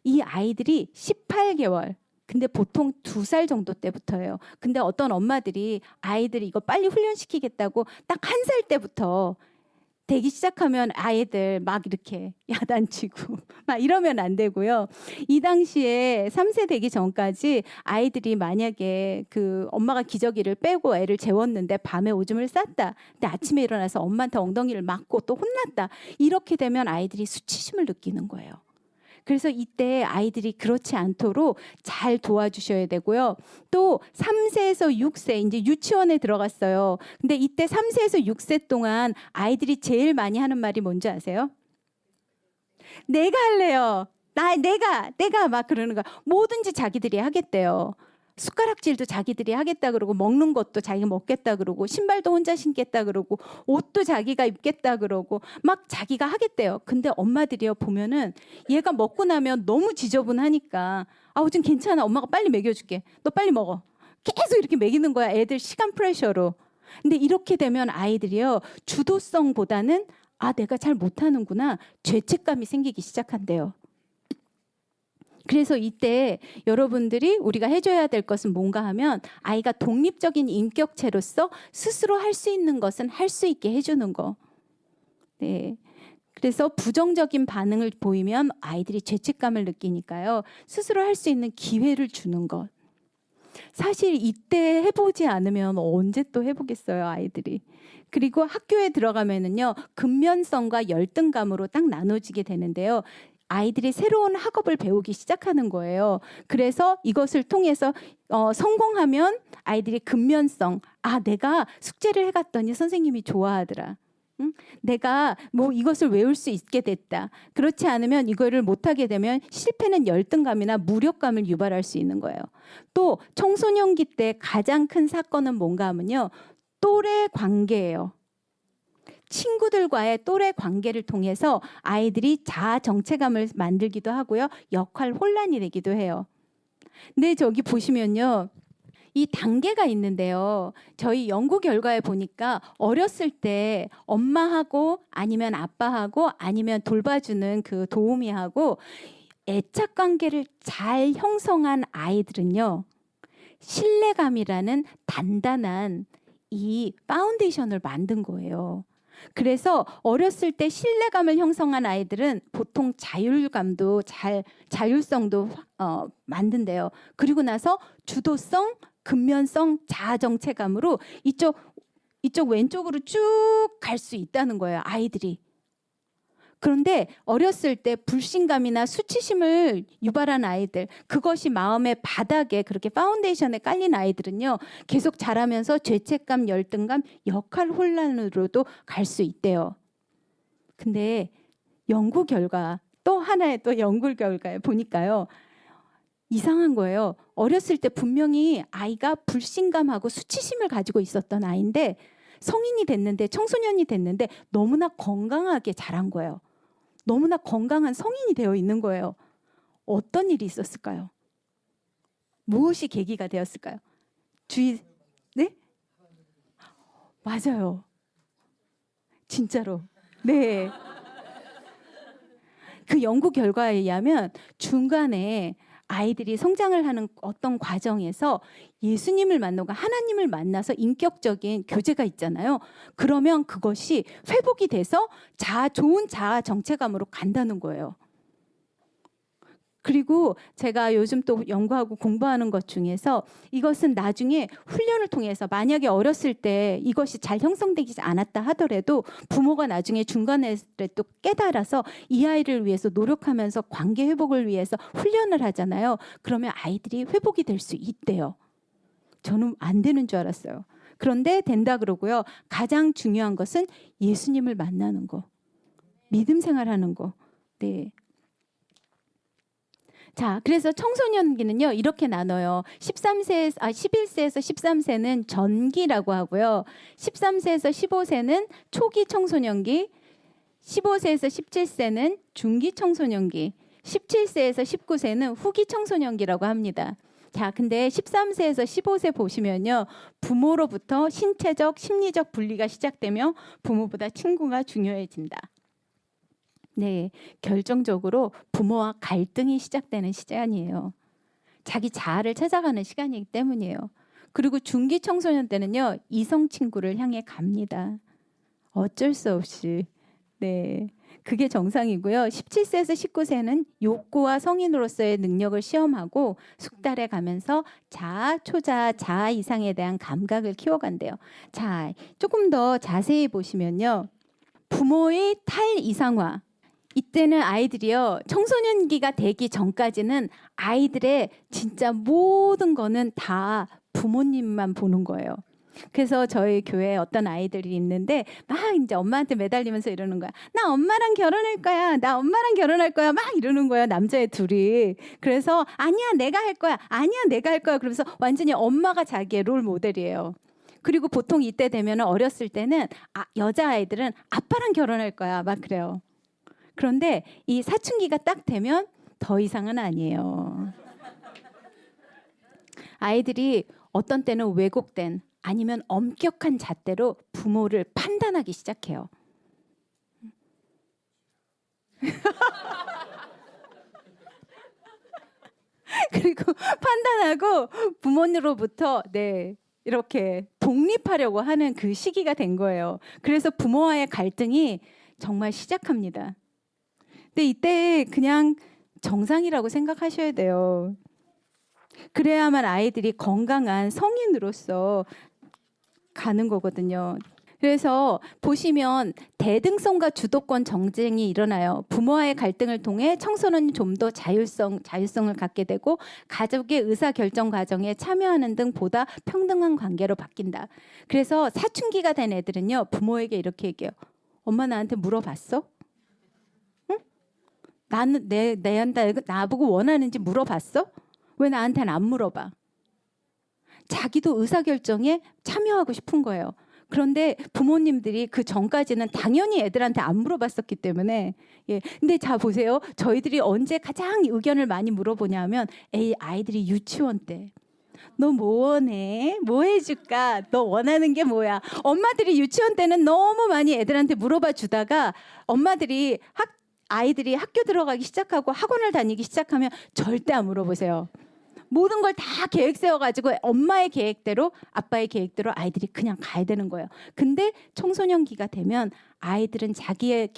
Speaker 1: 이 아이들이 18개월 근데 보통 2살 정도 때부터예요. 근데 어떤 엄마들이 아이들이 이거 빨리 훈련시키겠다고 딱 1살 때부터 되기 시작하면 아이들 막 이렇게 야단치고 막 이러면 안 되고요. 이 당시에 3세 되기 전까지 아이들이 만약에 그 엄마가 기저귀를 빼고 애를 재웠는데 밤에 오줌을 쌌다. 근데 아침에 일어나서 엄마한테 엉덩이를 맞고 또 혼났다. 이렇게 되면 아이들이 수치심을 느끼는 거예요. 그래서 이때 아이들이 그렇지 않도록 잘 도와주셔야 되고요. 또 3세에서 6세 이제 유치원에 들어갔어요. 근데 이때 3세에서 6세 동안 아이들이 제일 많이 하는 말이 뭔지 아세요? 내가 할래요. 내가 막 그러는 거야. 뭐든지 자기들이 하겠대요. 숟가락질도 자기들이 하겠다 그러고 먹는 것도 자기가 먹겠다 그러고 신발도 혼자 신겠다 그러고 옷도 자기가 입겠다 그러고 막 자기가 하겠대요. 근데 엄마들이요 보면은 얘가 먹고 나면 너무 지저분하니까 좀 괜찮아. 엄마가 빨리 먹여줄게. 너 빨리 먹어. 계속 이렇게 먹이는 거야. 애들 시간 프레셔로. 근데 이렇게 되면 아이들이요 주도성보다는 내가 잘 못하는구나 죄책감이 생기기 시작한대요. 그래서 이때 여러분들이 우리가 해줘야 될 것은 뭔가 하면 아이가 독립적인 인격체로서 스스로 할 수 있는 것은 할 수 있게 해주는 거. 네. 그래서 부정적인 반응을 보이면 아이들이 죄책감을 느끼니까요. 스스로 할 수 있는 기회를 주는 것. 사실 이때 해보지 않으면 언제 또 해보겠어요, 아이들이. 그리고 학교에 들어가면은요, 근면성과 열등감으로 딱 나눠지게 되는데요. 아이들이 새로운 학업을 배우기 시작하는 거예요. 그래서 이것을 통해서 성공하면 아이들이 근면성, 내가 숙제를 해갔더니 선생님이 좋아하더라. 응? 내가 뭐 이것을 외울 수 있게 됐다. 그렇지 않으면 이거를 못하게 되면 실패는 열등감이나 무력감을 유발할 수 있는 거예요. 또 청소년기 때 가장 큰 사건은 뭔가 하면요. 또래 관계예요. 친구들과의 또래 관계를 통해서 아이들이 자아 정체감을 만들기도 하고요. 역할 혼란이 되기도 해요. 근데 저기 보시면요. 이 단계가 있는데요. 저희 연구 결과에 보니까 어렸을 때 엄마하고 아니면 아빠하고 아니면 돌봐주는 그 도우미하고 애착 관계를 잘 형성한 아이들은요. 신뢰감이라는 단단한 이 파운데이션을 만든 거예요. 그래서 어렸을 때 신뢰감을 형성한 아이들은 보통 자율성도 만든대요. 그리고 나서 주도성, 근면성, 자아 정체감으로 이쪽 왼쪽으로 쭉 갈 수 있다는 거예요, 아이들이. 그런데 어렸을 때 불신감이나 수치심을 유발한 아이들, 그것이 마음의 바닥에 그렇게 파운데이션에 깔린 아이들은요, 계속 자라면서 죄책감, 열등감, 역할 혼란으로도 갈 수 있대요. 근데 연구 결과, 또 하나의 또 연구 결과에 보니까요, 이상한 거예요. 어렸을 때 분명히 아이가 불신감하고 수치심을 가지고 있었던 아이인데 성인이 됐는데, 청소년이 됐는데 너무나 건강하게 자란 거예요. 너무나 건강한 성인이 되어 있는 거예요. 어떤 일이 있었을까요? 무엇이 계기가 되었을까요? 네? 맞아요. 진짜로. 네. 그 연구 결과에 의하면 중간에 아이들이 성장을 하는 어떤 과정에서 예수님을 만나고 하나님을 만나서 인격적인 교제가 있잖아요. 그러면 그것이 회복이 돼서 좋은 자아 정체감으로 간다는 거예요. 그리고 제가 요즘 또 연구하고 공부하는 것 중에서 이것은 나중에 훈련을 통해서 만약에 어렸을 때 이것이 잘 형성되지 않았다 하더라도 부모가 나중에 중간에 또 깨달아서 이 아이를 위해서 노력하면서 관계 회복을 위해서 훈련을 하잖아요. 그러면 아이들이 회복이 될 수 있대요. 저는 안 되는 줄 알았어요. 그런데 된다 그러고요. 가장 중요한 것은 예수님을 만나는 거, 믿음 생활하는 거. 네. 자, 그래서 청소년기는요, 이렇게 나눠요. 11세에서 13세는 전기라고 하고요. 13세에서 15세는 초기 청소년기, 15세에서 17세는 중기 청소년기, 17세에서 19세는 후기 청소년기라고 합니다. 자, 근데 13세에서 15세 보시면요, 부모로부터 신체적, 심리적 분리가 시작되며 부모보다 친구가 중요해진다. 네, 결정적으로 부모와 갈등이 시작되는 시간이에요. 자기 자아를 찾아가는 시간이기 때문이에요. 그리고 중기 청소년 때는요, 이성 친구를 향해 갑니다. 어쩔 수 없이. 네, 그게 정상이고요. 17세에서 19세는 욕구와 성인으로서의 능력을 시험하고 숙달해 가면서 자아, 초자아, 자아 이상에 대한 감각을 키워간대요. 자, 조금 더 자세히 보시면요. 부모의 탈이상화. 이때는 아이들이요, 청소년기가 되기 전까지는 아이들의 진짜 모든 거는 다 부모님만 보는 거예요. 그래서 저희 교회에 어떤 아이들이 있는데 막 이제 엄마한테 매달리면서 이러는 거야. 나 엄마랑 결혼할 거야. 나 엄마랑 결혼할 거야. 막 이러는 거야, 남자애 둘이. 그래서 아니야, 내가 할 거야. 아니야, 내가 할 거야. 그러면서 완전히 엄마가 자기의 롤 모델이에요. 그리고 보통 이때 되면 어렸을 때는 여자아이들은 아빠랑 결혼할 거야. 막 그래요. 그런데 이 사춘기가 딱 되면 더 이상은 아니에요. 아이들이 어떤 때는 왜곡된 아니면 엄격한 잣대로 부모를 판단하기 시작해요. 그리고 판단하고 부모로부터 이렇게 독립하려고 하는 그 시기가 된 거예요. 그래서 부모와의 갈등이 정말 시작합니다. 근데 이때 그냥 정상이라고 생각하셔야 돼요. 그래야만 아이들이 건강한 성인으로서 가는 거거든요. 그래서 보시면 대등성과 주도권 정쟁이 일어나요. 부모와의 갈등을 통해 청소년이 좀 더 자율성을 갖게 되고 가족의 의사결정 과정에 참여하는 등 보다 평등한 관계로 바뀐다. 그래서 사춘기가 된 애들은요, 부모에게 이렇게 얘기해요. 엄마 나한테 물어봤어? 응? 나는 내한테 나보고 원하는지 물어봤어? 왜 나한테는 안 물어봐? 자기도 의사결정에 참여하고 싶은 거예요. 그런데 부모님들이 그 전까지는 당연히 애들한테 안 물어봤었기 때문에 근데 자 보세요. 저희들이 언제 가장 의견을 많이 물어보냐면 아이들이 유치원 때. 너 뭐 원해? 뭐 해줄까? 너 원하는 게 뭐야? 엄마들이 유치원 때는 너무 많이 애들한테 물어봐 주다가 엄마들이 아이들이 학교 들어가기 시작하고 학원을 다니기 시작하면 절대 안 물어보세요. 모든 걸 다 계획 세워가지고 엄마의 계획대로 아빠의 계획대로 아이들이 그냥 가야 되는 거예요. 근데 청소년기가 되면 아이들은 자기의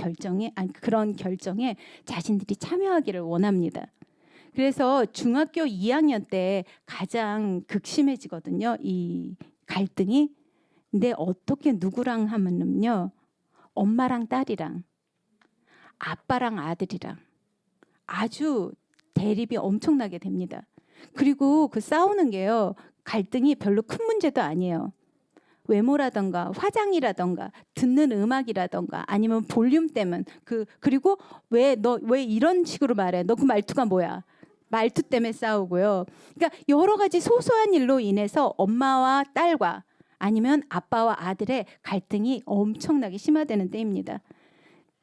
Speaker 1: 그런 결정에 자신들이 참여하기를 원합니다. 그래서 중학교 2학년 때 가장 극심해지거든요. 이 갈등이. 근데 어떻게 누구랑 하면요. 엄마랑 딸이랑 아빠랑 아들이랑 아주 대립이 엄청나게 됩니다. 그리고 그 싸우는 게요. 갈등이 별로 큰 문제도 아니에요. 외모라던가 화장이라던가 듣는 음악이라던가 아니면 볼륨 때문 그리고 왜 이런 식으로 말해? 너 그 말투가 뭐야? 말투 때문에 싸우고요. 그러니까 여러 가지 소소한 일로 인해서 엄마와 딸과 아니면 아빠와 아들의 갈등이 엄청나게 심화되는 때입니다.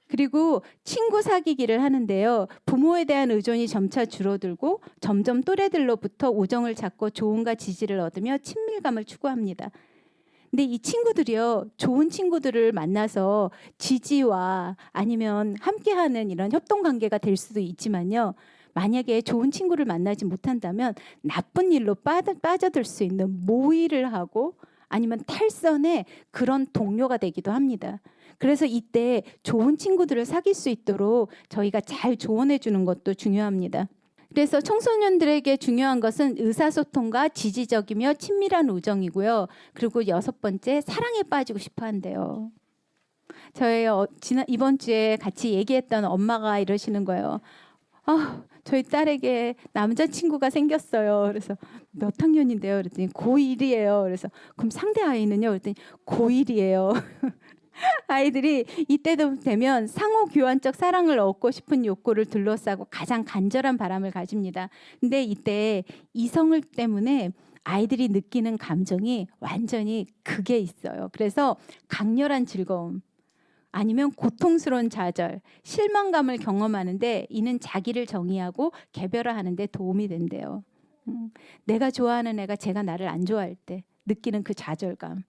Speaker 1: 그리고 친구 사귀기를 하는데요. 부모에 대한 의존이 점차 줄어들고 점점 또래들로부터 우정을 찾고 조언과 지지를 얻으며 친밀감을 추구합니다. 근데 이 친구들이요. 좋은 친구들을 만나서 지지와 아니면 함께하는 이런 협동관계가 될 수도 있지만요. 만약에 좋은 친구를 만나지 못한다면 나쁜 일로 빠져들 수 있는 모의를 하고 아니면 탈선의 그런 동료가 되기도 합니다. 그래서 이때 좋은 친구들을 사귈 수 있도록 저희가 잘 조언해 주는 것도 중요합니다. 그래서 청소년들에게 중요한 것은 의사소통과 지지적이며 친밀한 우정이고요. 그리고 6번째, 사랑에 빠지고 싶어 한대요. 저희 이번 주에 같이 얘기했던 엄마가 이러시는 거예요. 저희 딸에게 남자친구가 생겼어요. 그래서 몇 학년인데요? 그랬더니 고1이에요. 그래서 그럼 상대 아이는요? 그랬더니 고1이에요. 아이들이 이때도 되면 상호 교환적 사랑을 얻고 싶은 욕구를 둘러싸고 가장 간절한 바람을 가집니다. 근데 이때 이성을 때문에 아이들이 느끼는 감정이 완전히 극에 있어요. 그래서 강렬한 즐거움 아니면 고통스러운 좌절, 실망감을 경험하는데 이는 자기를 정의하고 개별화하는 데 도움이 된대요. 내가 좋아하는 애가 나를 안 좋아할 때 느끼는 그 좌절감.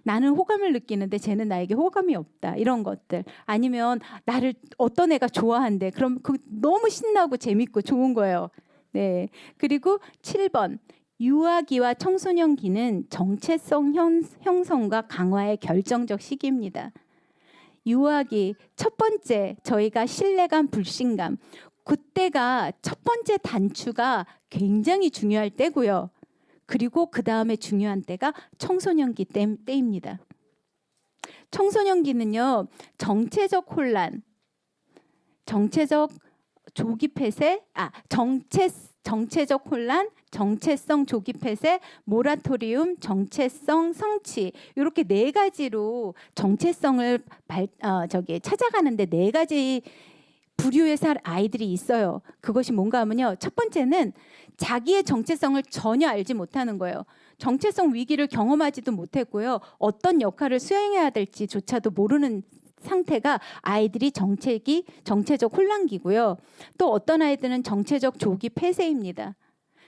Speaker 1: 나는 호감을 느끼는데 쟤는 나에게 호감이 없다. 이런 것들. 아니면 나를 어떤 애가 좋아한대. 그럼 너무 신나고 재밌고 좋은 거예요. 네. 그리고 7번. 유아기와 청소년기는 정체성 형성과 강화의 결정적 시기입니다. 유아기 첫 번째 저희가 신뢰감, 불신감. 그때가 첫 번째 단추가 굉장히 중요할 때고요. 그리고 그 다음에 중요한 때가 청소년기 때입니다. 청소년기는요. 정체적 혼란, 정체적 조기 폐쇄, 정체적 혼란, 정체성 조기 폐쇄, 모라토리움, 정체성 성취 이렇게 4가지로 정체성을 찾아가는데 4가지 부류의 아이들이 있어요. 그것이 뭔가 하면요. 첫 번째는 자기의 정체성을 전혀 알지 못하는 거예요. 정체성 위기를 경험하지도 못했고요. 어떤 역할을 수행해야 될지조차도 모르는 상태가 아이들이 정체적 혼란기고요. 또 어떤 아이들은 정체적 조기 폐쇄입니다.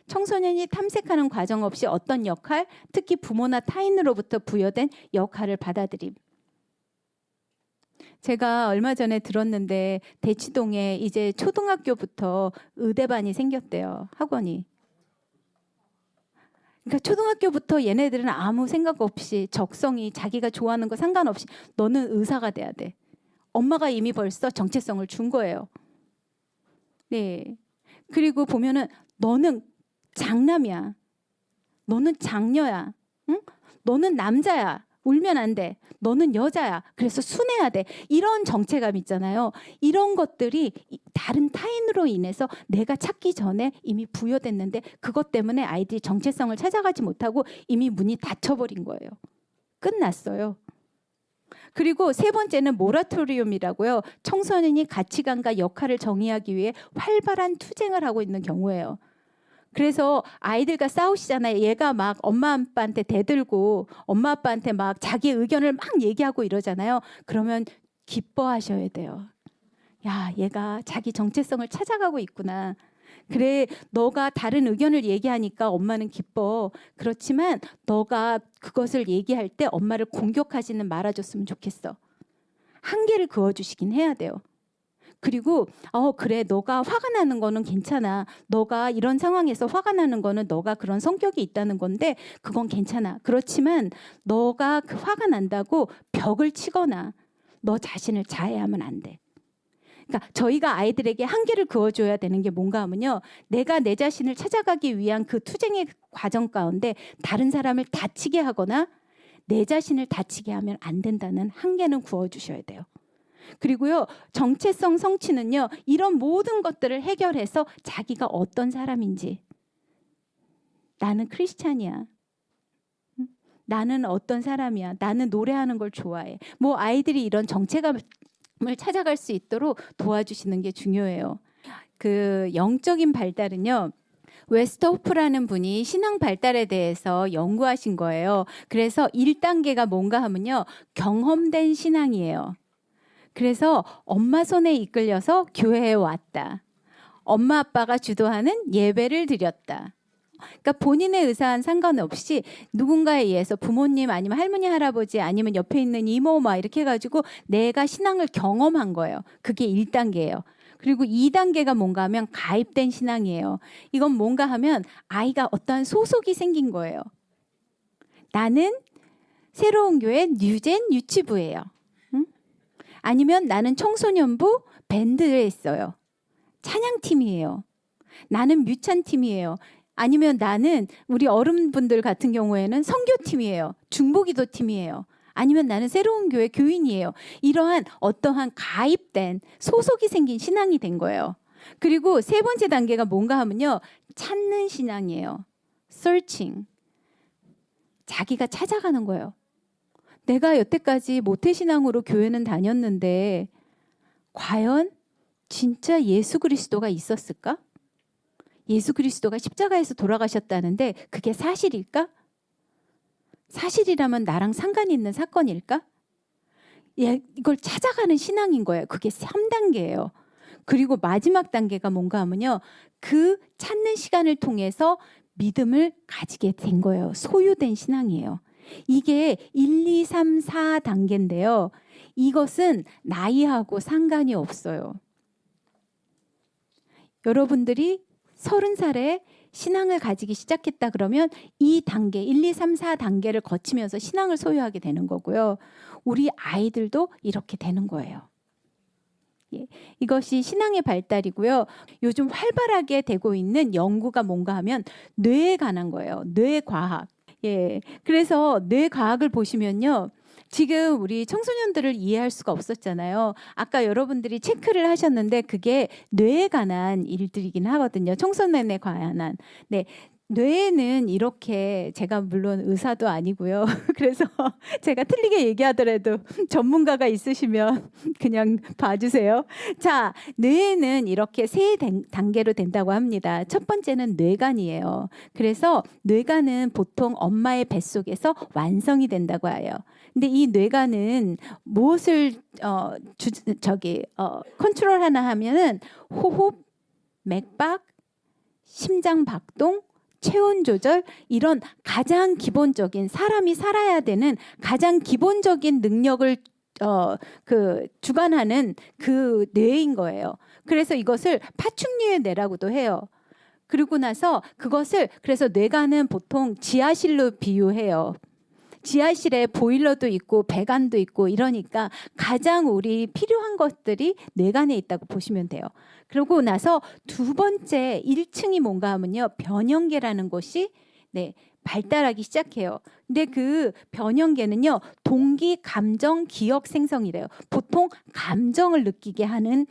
Speaker 1: 청소년이 탐색하는 과정 없이 어떤 역할, 특히 부모나 타인으로부터 부여된 역할을 받아들임. 제가 얼마 전에 들었는데 대치동에 이제 초등학교부터 의대반이 생겼대요. 학원이. 그러니까 초등학교부터 얘네들은 아무 생각 없이 적성이 자기가 좋아하는 거 상관없이 너는 의사가 돼야 돼. 엄마가 이미 벌써 정체성을 준 거예요. 네. 그리고 보면은 너는 장남이야. 너는 장녀야. 응? 너는 남자야. 울면 안 돼. 너는 여자야. 그래서 순해야 돼. 이런 정체감 있잖아요. 이런 것들이 다른 타인으로 인해서 내가 찾기 전에 이미 부여됐는데 그것 때문에 아이들이 정체성을 찾아가지 못하고 이미 문이 닫혀버린 거예요. 끝났어요. 그리고 세 번째는 모라토리움이라고요. 청소년이 가치관과 역할을 정의하기 위해 활발한 투쟁을 하고 있는 경우예요. 그래서 아이들과 싸우시잖아요. 얘가 막 엄마 아빠한테 대들고 엄마 아빠한테 막 자기 의견을 막 얘기하고 이러잖아요. 그러면 기뻐하셔야 돼요. 야, 얘가 자기 정체성을 찾아가고 있구나. 그래, 너가 다른 의견을 얘기하니까 엄마는 기뻐. 그렇지만 너가 그것을 얘기할 때 엄마를 공격하지는 말아줬으면 좋겠어. 한계를 그어주시긴 해야 돼요. 그리고 그래, 너가 화가 나는 거는 괜찮아. 너가 이런 상황에서 화가 나는 거는 너가 그런 성격이 있다는 건데 그건 괜찮아. 그렇지만 너가 그 화가 난다고 벽을 치거나 너 자신을 자해하면 안 돼. 그러니까 저희가 아이들에게 한계를 그어줘야 되는 게 뭔가 하면요, 내가 내 자신을 찾아가기 위한 그 투쟁의 과정 가운데 다른 사람을 다치게 하거나 내 자신을 다치게 하면 안 된다는 한계는 구워주셔야 돼요. 그리고요, 정체성 성취는요, 이런 모든 것들을 해결해서 자기가 어떤 사람인지, 나는 크리스찬이야, 나는 어떤 사람이야, 나는 노래하는 걸 좋아해, 뭐 아이들이 이런 정체감을 찾아갈 수 있도록 도와주시는 게 중요해요. 그 영적인 발달은요, 웨스터호프라는 분이 신앙 발달에 대해서 연구하신 거예요. 그래서 1단계가 뭔가 하면요, 경험된 신앙이에요. 그래서 엄마 손에 이끌려서 교회에 왔다. 엄마 아빠가 주도하는 예배를 드렸다. 그러니까 본인의 의사와는 상관없이 누군가에 의해서 부모님 아니면 할머니 할아버지 아니면 옆에 있는 이모 막 이렇게 해가지고 내가 신앙을 경험한 거예요. 그게 1단계예요. 그리고 2단계가 뭔가 하면 가입된 신앙이에요. 이건 뭔가 하면 아이가 어떠한 소속이 생긴 거예요. 나는 새로운 교회 뉴젠 유치부예요. 응? 아니면 나는 청소년부 밴드에 있어요. 찬양팀이에요. 나는 뮤찬팀이에요. 아니면 나는 우리 어른분들 같은 경우에는 선교팀이에요. 중보기도팀이에요. 아니면 나는 새로운 교회 교인이에요. 이러한 어떠한 가입된 소속이 생긴 신앙이 된 거예요. 그리고 세 번째 단계가 뭔가 하면요, 찾는 신앙이에요. searching. 자기가 찾아가는 거예요. 내가 여태까지 모태신앙으로 교회는 다녔는데 과연 진짜 예수 그리스도가 있었을까? 예수 그리스도가 십자가에서 돌아가셨다는데 그게 사실일까? 사실이라면 나랑 상관이 있는 사건일까? 이걸 찾아가는 신앙인 거예요. 그게 3단계예요. 그리고 마지막 단계가 뭔가 하면요, 그 찾는 시간을 통해서 믿음을 가지게 된 거예요. 소유된 신앙이에요. 이게 1, 2, 3, 4단계인데요. 이것은 나이하고 상관이 없어요. 여러분들이 30살에 신앙을 가지기 시작했다 그러면 이 단계 1, 2, 3, 4단계를 거치면서 신앙을 소유하게 되는 거고요. 우리 아이들도 이렇게 되는 거예요. 예, 이것이 신앙의 발달이고요. 요즘 활발하게 되고 있는 연구가 뭔가 하면 뇌에 관한 거예요. 뇌과학. 예, 그래서 뇌과학을 보시면요, 지금 우리 청소년들을 이해할 수가 없었잖아요. 아까 여러분들이 체크를 하셨는데 그게 뇌에 관한 일들이긴 하거든요. 청소년에 관한. 네. 뇌에는 이렇게, 제가 물론 의사도 아니고요. 그래서 제가 틀리게 얘기하더라도 전문가가 있으시면 그냥 봐주세요. 자, 뇌에는 이렇게 세 단계로 된다고 합니다. 첫 번째는 뇌관이에요. 그래서 뇌관은 보통 엄마의 뱃속에서 완성이 된다고 해요. 근데 이 뇌관은 무엇을 컨트롤 하나 하면은 호흡, 맥박, 심장 박동, 체온 조절, 이런 가장 기본적인, 사람이 살아야 되는 가장 기본적인 능력을 주관하는 그 뇌인 거예요. 그래서 이것을 파충류의 뇌라고도 해요. 그리고 나서 그것을, 그래서 뇌관은 보통 지하실로 비유해요. 지하실에 보일러도 있고 배관도 있고 이러니까 가장 우리 필요한 것들이 뇌관에 있다고 보시면 돼요. 그러고 나서 두 번째 1층이 뭔가 하면요, 변형계라는 것이 발달하기 시작해요. 근데 그 변형계는요, 동기, 감정, 기억 생성이래요. 보통 감정을 느끼게 하는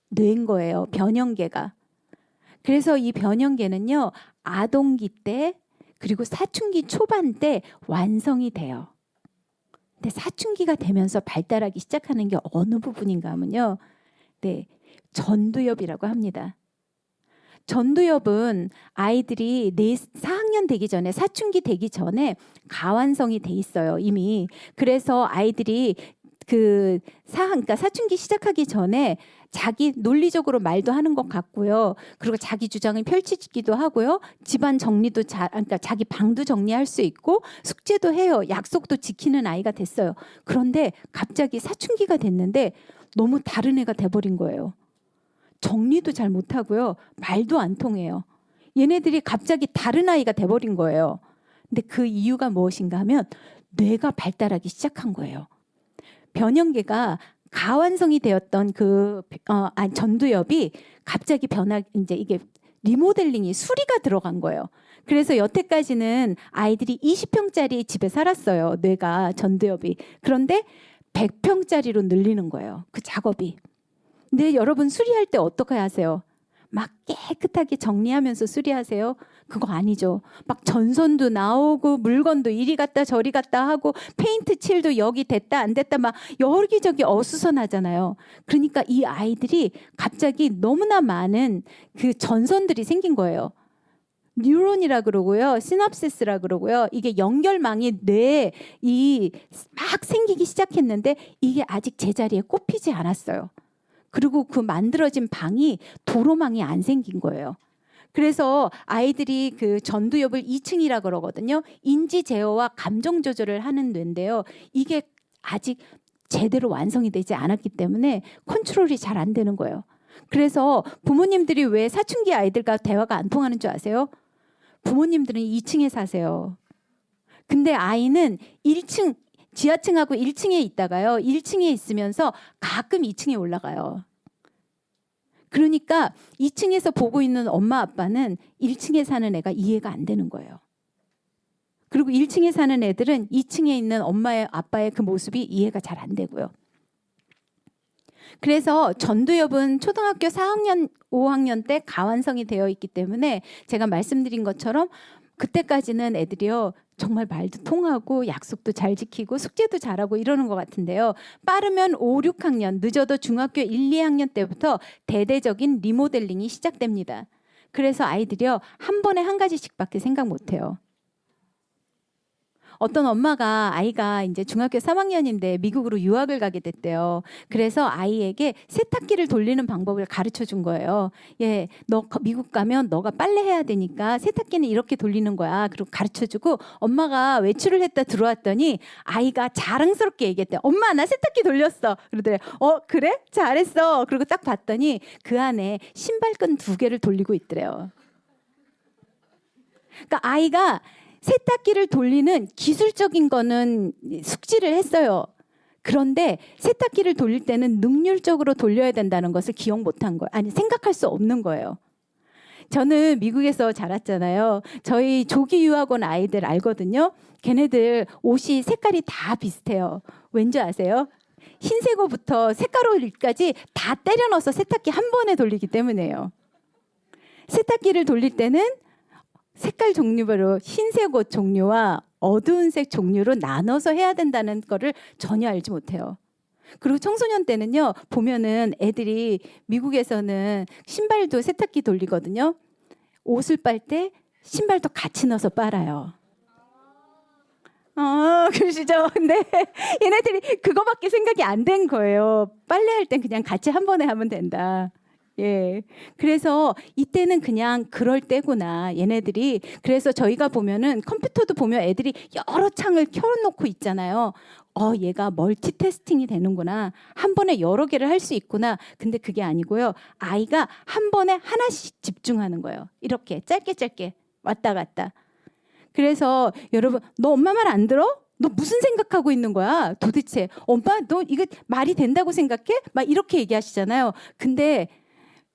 Speaker 1: 뇌인 거예요, 변형계가. 그래서 이 변형계는요, 아동기 때 그리고 사춘기 초반 때 완성이 돼요. 근데 사춘기가 되면서 발달하기 시작하는 게 어느 부분인가 하면요. 네, 전두엽이라고 합니다. 전두엽은 아이들이 4학년 되기 전에, 사춘기 되기 전에 가완성이 돼 있어요, 이미. 그래서 아이들이 그러니까 사춘기 시작하기 전에 자기 논리적으로 말도 하는 것 같고요. 그리고 자기 주장을 펼치기도 하고요. 집안 정리도 그러니까 자기 방도 정리할 수 있고 숙제도 해요. 약속도 지키는 아이가 됐어요. 그런데 갑자기 사춘기가 됐는데 너무 다른 애가 돼버린 거예요. 정리도 잘 못하고요. 말도 안 통해요. 얘네들이 갑자기 다른 아이가 돼버린 거예요. 근데 그 이유가 무엇인가 하면 뇌가 발달하기 시작한 거예요. 변형계가 가완성이 되었던 전두엽이 갑자기 이제 이게 리모델링이 수리가 들어간 거예요. 그래서 여태까지는 아이들이 20평짜리 집에 살았어요. 뇌가, 전두엽이. 그런데 100평짜리로 늘리는 거예요. 그 작업이. 근데 여러분 수리할 때 어떻게 하세요? 막 깨끗하게 정리하면서 수리하세요? 그거 아니죠. 막 전선도 나오고 물건도 이리 갔다 저리 갔다 하고 페인트 칠도 여기 됐다 안 됐다 막 여기저기 어수선하잖아요. 그러니까 이 아이들이 갑자기 너무나 많은 그 전선들이 생긴 거예요. 뉴런이라 그러고요. 시놉시스라 그러고요. 이게 연결망이 뇌에 막 생기기 시작했는데 이게 아직 제자리에 꼽히지 않았어요. 그리고 그 만들어진 방이 도로망이 안 생긴 거예요. 그래서 아이들이 그 전두엽을 2층이라 그러거든요. 인지 제어와 감정 조절을 하는 뇌인데요. 이게 아직 제대로 완성이 되지 않았기 때문에 컨트롤이 잘 안 되는 거예요. 그래서 부모님들이 왜 사춘기 아이들과 대화가 안 통하는 줄 아세요? 부모님들은 2층에 사세요. 근데 아이는 1층 지하층하고 1층에 있다가요. 1층에 있으면서 가끔 2층에 올라가요. 그러니까 2층에서 보고 있는 엄마 아빠는 1층에 사는 애가 이해가 안 되는 거예요. 그리고 1층에 사는 애들은 2층에 있는 엄마의 아빠의 그 모습이 이해가 잘 안 되고요. 그래서 전두엽은 초등학교 4학년, 5학년 때 가완성이 되어 있기 때문에 제가 말씀드린 것처럼 그때까지는 애들이요 정말 말도 통하고 약속도 잘 지키고 숙제도 잘하고 이러는 것 같은데요. 빠르면 5, 6학년, 늦어도 중학교 1, 2학년 때부터 대대적인 리모델링이 시작됩니다. 그래서 아이들이요 한 번에 한 가지씩밖에 생각 못해요. 어떤 엄마가 아이가 이제 중학교 3학년인데 미국으로 유학을 가게 됐대요. 그래서 아이에게 세탁기를 돌리는 방법을 가르쳐 준 거예요. 예, 너 미국 가면 너가 빨래해야 되니까 세탁기는 이렇게 돌리는 거야. 그리고 가르쳐 주고 엄마가 외출을 했다 들어왔더니 아이가 자랑스럽게 얘기했대. 엄마 나 세탁기 돌렸어. 그러더래. 그래? 잘했어. 그리고 딱 봤더니 그 안에 신발끈 2개를 돌리고 있더래요. 그러니까 아이가 세탁기를 돌리는 기술적인 거는 숙지를 했어요. 그런데 세탁기를 돌릴 때는 능률적으로 돌려야 된다는 것을 기억 못한 거예요. 아니 생각할 수 없는 거예요. 저는 미국에서 자랐잖아요. 저희 조기 유학 온 아이들 알거든요. 걔네들 옷이 색깔이 다 비슷해요. 왠지 아세요? 흰색 옷부터 색깔옷까지 다 때려 넣어서 세탁기 한 번에 돌리기 때문에요. 세탁기를 돌릴 때는 색깔 종류별로 흰색 옷 종류와 어두운 색 종류로 나눠서 해야 된다는 거를 전혀 알지 못해요. 그리고 청소년 때는요 보면은 애들이 미국에서는 신발도 세탁기 돌리거든요. 옷을 빨 때 신발도 같이 넣어서 빨아요. 그러시죠? 근데 얘네들이 그거밖에 생각이 안 된 거예요. 빨래할 땐 그냥 같이 한 번에 하면 된다. 예. 그래서 이때는 그냥 그럴 때구나. 얘네들이. 그래서 저희가 보면은 컴퓨터도 보면 애들이 여러 창을 켜놓고 있잖아요. 얘가 멀티태스킹이 되는구나. 한 번에 여러 개를 할 수 있구나. 근데 그게 아니고요. 아이가 한 번에 하나씩 집중하는 거예요. 이렇게 짧게 왔다 갔다. 그래서 여러분, 너 엄마 말 안 들어? 너 무슨 생각하고 있는 거야? 도대체 엄마 너 이거 말이 된다고 생각해? 막 이렇게 얘기하시잖아요. 근데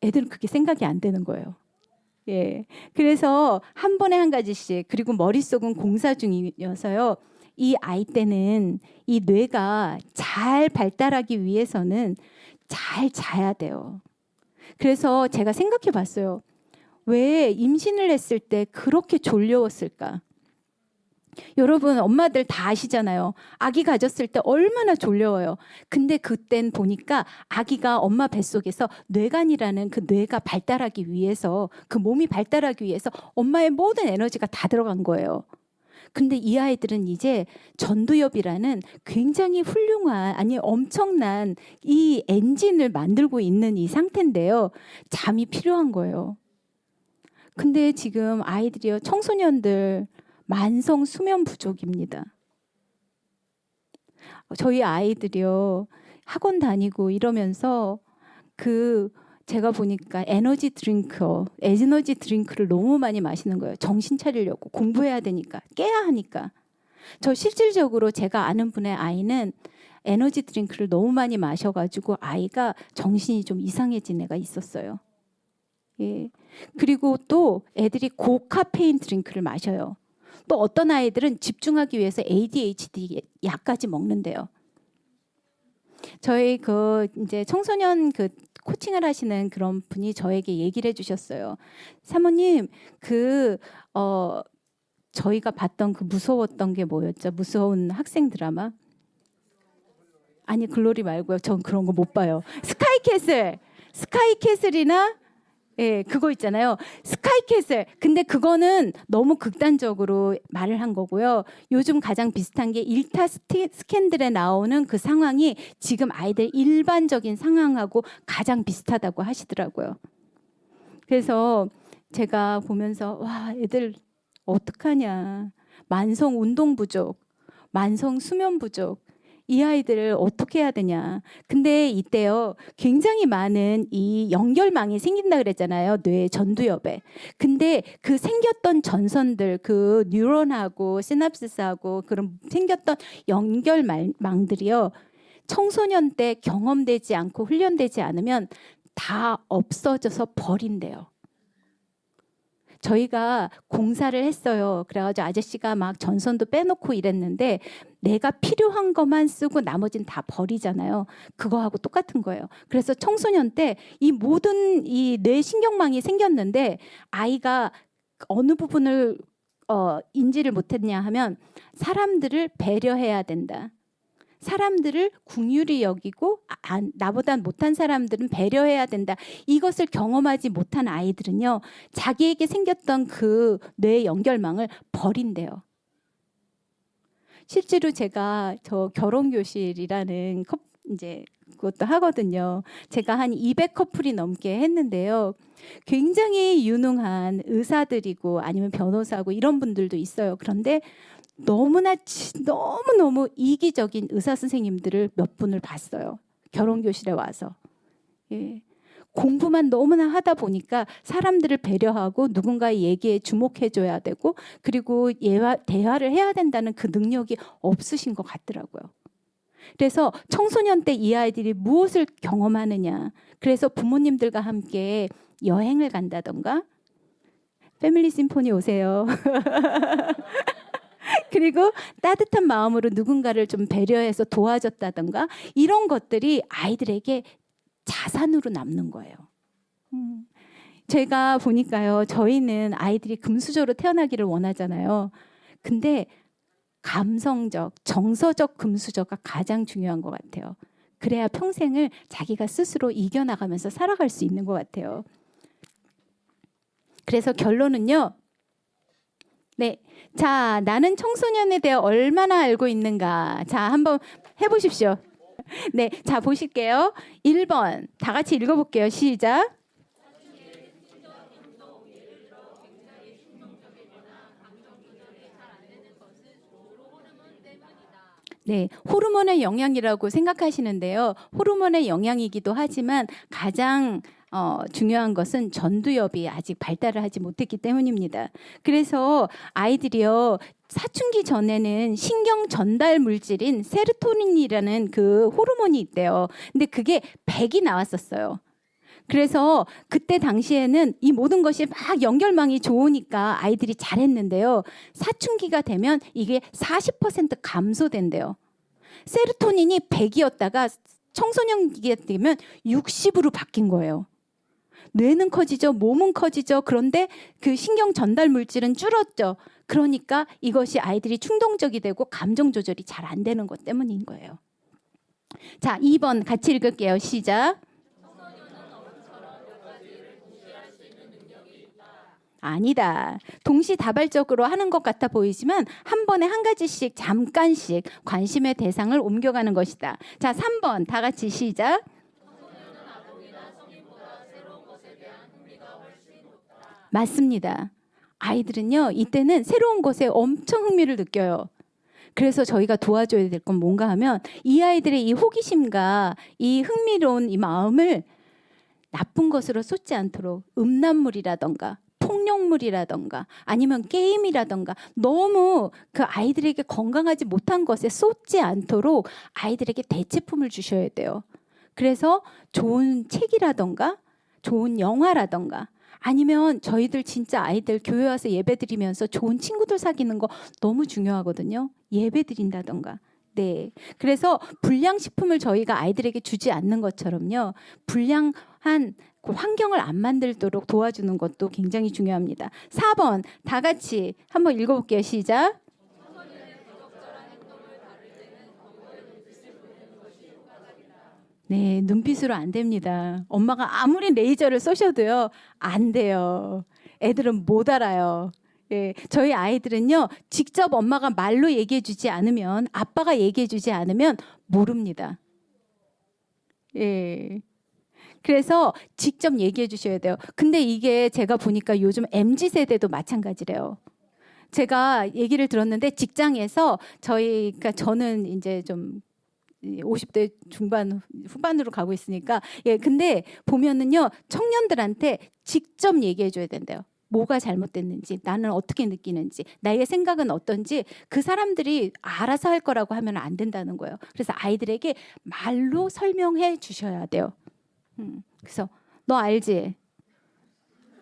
Speaker 1: 애들은 그게 생각이 안 되는 거예요. 예. 그래서 한 번에 한 가지씩 그리고 머릿속은 공사 중이어서요. 이 아이 때는 이 뇌가 잘 발달하기 위해서는 잘 자야 돼요. 그래서 제가 생각해 봤어요. 왜 임신을 했을 때 그렇게 졸려웠을까? 여러분 엄마들 다 아시잖아요. 아기 가졌을 때 얼마나 졸려워요. 근데 그땐 보니까 아기가 엄마 뱃속에서 뇌간이라는 그 뇌가 발달하기 위해서, 그 몸이 발달하기 위해서 엄마의 모든 에너지가 다 들어간 거예요. 근데 이 아이들은 이제 전두엽이라는 굉장히 훌륭한, 아니 엄청난 이 엔진을 만들고 있는 이 상태인데요. 잠이 필요한 거예요. 근데 지금 아이들이요, 청소년들 만성 수면 부족입니다. 저희 아이들이요, 학원 다니고 이러면서 제가 보니까 에너지 드링크를 너무 많이 마시는 거예요. 정신 차리려고, 공부해야 되니까, 깨야 하니까. 저 실질적으로 제가 아는 분의 아이는 에너지 드링크를 너무 많이 마셔가지고 아이가 정신이 좀 이상해진 애가 있었어요. 예. 그리고 또 애들이 고카페인 드링크를 마셔요. 또 어떤 아이들은 집중하기 위해서 ADHD 약까지 먹는데요. 저희 이제 청소년 코칭을 하시는 그런 분이 저에게 얘기를 해주셨어요. 사모님, 저희가 봤던 무서웠던 게 뭐였죠? 무서운 학생 드라마? 아니, 글로리 말고요. 전 그런 거 못 봐요. 스카이캐슬이나 예, 그거 있잖아요. 스카이캐슬. 근데 그거는 너무 극단적으로 말을 한 거고요. 요즘 가장 비슷한 게 일타 스캔들에 나오는 그 상황이 지금 아이들 일반적인 상황하고 가장 비슷하다고 하시더라고요. 그래서 제가 보면서 와, 애들 어떡하냐. 만성 운동 부족, 만성 수면 부족. 이 아이들을 어떻게 해야 되냐. 근데 이때요, 굉장히 많은 이 연결망이 생긴다 그랬잖아요. 뇌 전두엽에. 근데 그 생겼던 전선들, 그 뉴런하고 시납시스하고 그런 생겼던 연결망들이요, 청소년 때 경험되지 않고 훈련되지 않으면 다 없어져서 버린대요. 저희가 공사를 했어요. 그래가지고 아저씨가 막 전선도 빼놓고 이랬는데 내가 필요한 것만 쓰고 나머지는 다 버리잖아요. 그거하고 똑같은 거예요. 그래서 청소년 때 이 모든 이 뇌신경망이 생겼는데 아이가 어느 부분을 인지를 못했냐 하면 사람들을 배려해야 된다. 사람들을 긍휼히 여기고 나보다 못한 사람들은 배려해야 된다. 이것을 경험하지 못한 아이들은요, 자기에게 생겼던 그 뇌 연결망을 버린대요. 실제로 제가 저 결혼교실이라는 이제 그것도 하거든요. 제가 한 200커플이 넘게 했는데요. 굉장히 유능한 의사들이고 아니면 변호사고 이런 분들도 있어요. 그런데 너무너무 이기적인 의사 선생님들을 몇 분을 봤어요. 결혼교실에 와서. 예. 공부만 너무나 하다 보니까 사람들을 배려하고 누군가의 얘기에 주목해줘야 되고 그리고 대화를 해야 된다는 그 능력이 없으신 것 같더라고요. 그래서 청소년 때 이 아이들이 무엇을 경험하느냐. 그래서 부모님들과 함께 여행을 간다던가 패밀리 심포니 오세요. 그리고 따뜻한 마음으로 누군가를 좀 배려해서 도와줬다던가 이런 것들이 아이들에게 자산으로 남는 거예요. 제가 보니까요, 저희는 아이들이 금수저로 태어나기를 원하잖아요. 근데 감성적, 정서적 금수저가 가장 중요한 것 같아요. 그래야 평생을 자기가 스스로 이겨나가면서 살아갈 수 있는 것 같아요. 그래서 결론은요. 네, 자, 나는 청소년에 대해 얼마나 알고 있는가. 자, 한번 해보십시오. 네, 자, 보실게요. 1번, 다 같이 읽어볼게요. 시작. 네, 호르몬의 영향이라고 생각하시는데요. 호르몬의 영향이기도 하지만 가장 중요한 것은 전두엽이 아직 발달을 하지 못했기 때문입니다. 그래서 아이들이요, 사춘기 전에는 신경 전달 물질인 세로토닌이라는 그 호르몬이 있대요. 근데 그게 100이 나왔었어요. 그래서 그때 당시에는 이 모든 것이 막 연결망이 좋으니까 아이들이 잘했는데요. 사춘기가 되면 이게 40% 감소된대요. 세로토닌이 100이었다가 청소년기가 되면 60으로 바뀐 거예요. 뇌는 커지죠. 몸은 커지죠. 그런데 그 신경 전달 물질은 줄었죠. 그러니까 이것이 아이들이 충동적이 되고 감정 조절이 잘 안 되는 것 때문인 거예요. 자, 2번 같이 읽을게요. 시작. 아니다. 동시다발적으로 하는 것 같아 보이지만 한 번에 한 가지씩 잠깐씩 관심의 대상을 옮겨가는 것이다. 자, 3번 다 같이 시작. 맞습니다. 아이들은요, 이때는 새로운 것에 엄청 흥미를 느껴요. 그래서 저희가 도와줘야 될 건 뭔가 하면 이 아이들의 이 호기심과 이 흥미로운 이 마음을 나쁜 것으로 쏟지 않도록 음란물이라던가 폭력물이라던가 아니면 게임이라던가 너무 그 아이들에게 건강하지 못한 것에 쏟지 않도록 아이들에게 대체품을 주셔야 돼요. 그래서 좋은 책이라던가 좋은 영화라던가 아니면 저희들 진짜 아이들 교회 와서 예배 드리면서 좋은 친구들 사귀는 거 너무 중요하거든요. 예배 드린다던가. 네. 그래서 불량식품을 저희가 아이들에게 주지 않는 것처럼요. 불량한 그 환경을 안 만들도록 도와주는 것도 굉장히 중요합니다. 4번 다 같이 한번 읽어볼게요. 시작. 네, 눈빛으로 안 됩니다. 엄마가 아무리 레이저를 쏘셔도요, 안 돼요. 애들은 못 알아요. 예, 저희 아이들은요, 직접 엄마가 말로 얘기해 주지 않으면, 아빠가 얘기해 주지 않으면 모릅니다. 예. 그래서 직접 얘기해 주셔야 돼요. 근데 이게 제가 보니까 요즘 MZ세대도 마찬가지래요. 제가 얘기를 들었는데 직장에서 그러니까 저는 이제 좀 50대 중반 후반으로 가고 있으니까 근데 보면은요 청년들한테 직접 얘기해 줘야 된대요. 뭐가 잘못됐는지 나는 어떻게 느끼는지 나의 생각은 어떤지 그 사람들이 알아서 할 거라고 하면 안 된다는 거예요. 그래서 아이들에게 말로 설명해 주셔야 돼요. 그래서 너 알지?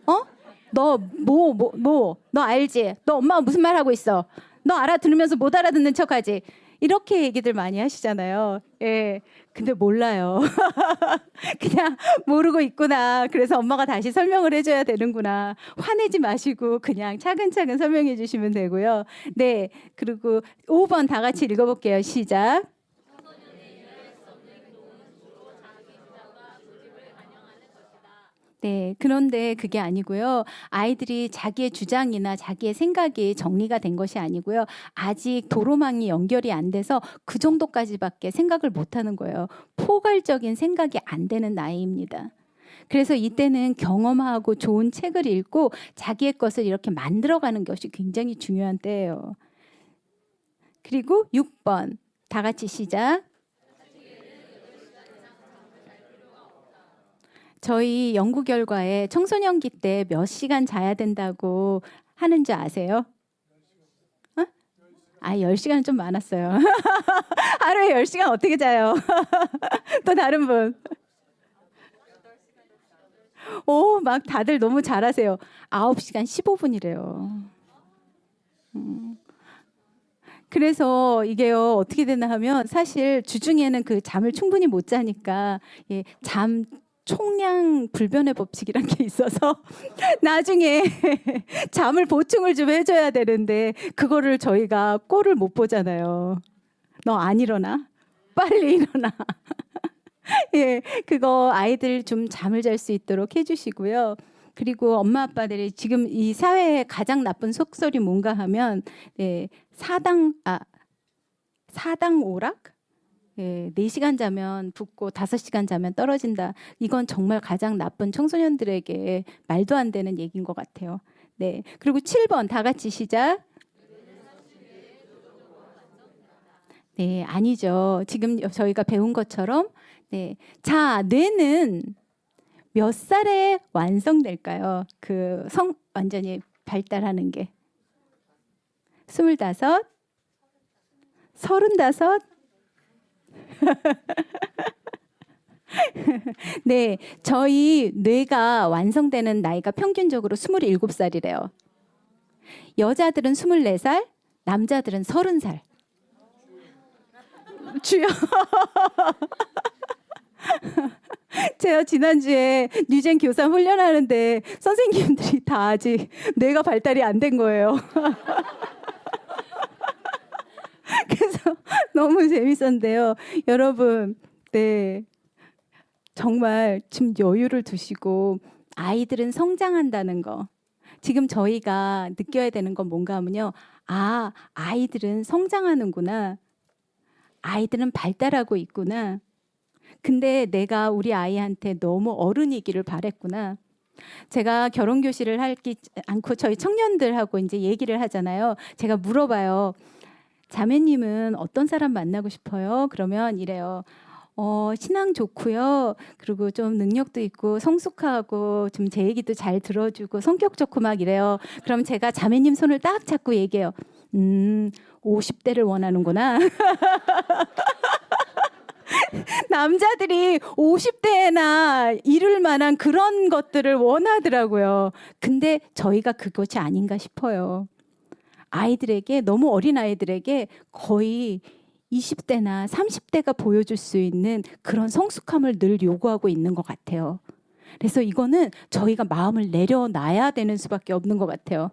Speaker 1: 어? 너 너 알지? 너 엄마가 무슨 말 하고 있어? 너 알아들으면서 못 알아듣는 척하지? 이렇게 얘기들 많이 하시잖아요. 예. 근데 몰라요. 그냥 모르고 있구나. 그래서 엄마가 다시 설명을 해줘야 되는구나. 화내지 마시고 그냥 차근차근 설명해 주시면 되고요. 네. 그리고 5번 다 같이 읽어볼게요. 시작. 네, 그런데 그게 아니고요. 아이들이 자기의 주장이나 자기의 생각이 정리가 된 것이 아니고요. 아직 도로망이 연결이 안 돼서 그 정도까지밖에 생각을 못 하는 거예요. 포괄적인 생각이 안 되는 나이입니다. 그래서 이때는 경험하고 좋은 책을 읽고 자기의 것을 이렇게 만들어가는 것이 굉장히 중요한 때예요. 그리고 6번 다 같이 시작. 저희 연구 결과에 청소년기 때 몇 시간 자야 된다고 하는 줄 아세요? 어? 10시간은 좀 많았어요. 하루에 10시간 어떻게 자요? 또 다른 분. 오, 막 다들 너무 잘하세요. 9시간 15분이래요. 그래서 이게요, 어떻게 되나 하면 사실 주중에는 그 잠을 충분히 못 자니까 잠 총량 불변의 법칙이란 게 있어서 나중에 잠을 보충을 좀 해줘야 되는데 그거를 저희가 꼴을 못 보잖아요. 너 안 일어나? 빨리 일어나. 예, 그거 아이들 좀 잠을 잘 수 있도록 해주시고요. 그리고 엄마 아빠들이 지금 이 사회의 가장 나쁜 속설이 뭔가 하면 사당 오락? 4시간 자면 붓고 5시간 자면 떨어진다. 이건 정말 가장 나쁜 청소년들에게 말도 안 되는 얘기인 것 같아요. 네. 그리고 7번 다 같이 시작. 네, 아니죠. 지금 저희가 배운 것처럼 네. 자, 뇌는 몇 살에 완성될까요? 완전히 발달하는 게. 25, 35? 네, 저희 뇌가 완성되는 나이가 평균적으로 27살이래요. 여자들은 24살, 남자들은 30살. 주요. 제가 지난주에 뉴젠 교사 훈련하는데 선생님들이 다 아직 뇌가 발달이 안 된 거예요. 그래서 너무 재밌었는데요. 여러분, 네. 정말 좀 여유를 두시고 아이들은 성장한다는 거. 지금 저희가 느껴야 되는 건 뭔가 하면요. 아, 아이들은 성장하는구나. 아이들은 발달하고 있구나. 근데 내가 우리 아이한테 너무 어른이기를 바랬구나. 제가 결혼 교실을 하지 않고 저희 청년들하고 이제 얘기를 하잖아요. 제가 물어봐요. 자매님은 어떤 사람 만나고 싶어요? 그러면 이래요. 신앙 좋고요. 그리고 좀 능력도 있고 성숙하고 좀 제 얘기도 잘 들어주고 성격 좋고 막 이래요. 그럼 제가 자매님 손을 딱 잡고 얘기해요. 50대를 원하는구나. 남자들이 50대나 이룰 만한 그런 것들을 원하더라고요. 근데 저희가 그것이 아닌가 싶어요. 아이들에게, 너무 어린 아이들에게 거의 20대나 30대가 보여줄 수 있는 그런 성숙함을 늘 요구하고 있는 것 같아요. 그래서 이거는 저희가 마음을 내려놔야 되는 수밖에 없는 것 같아요.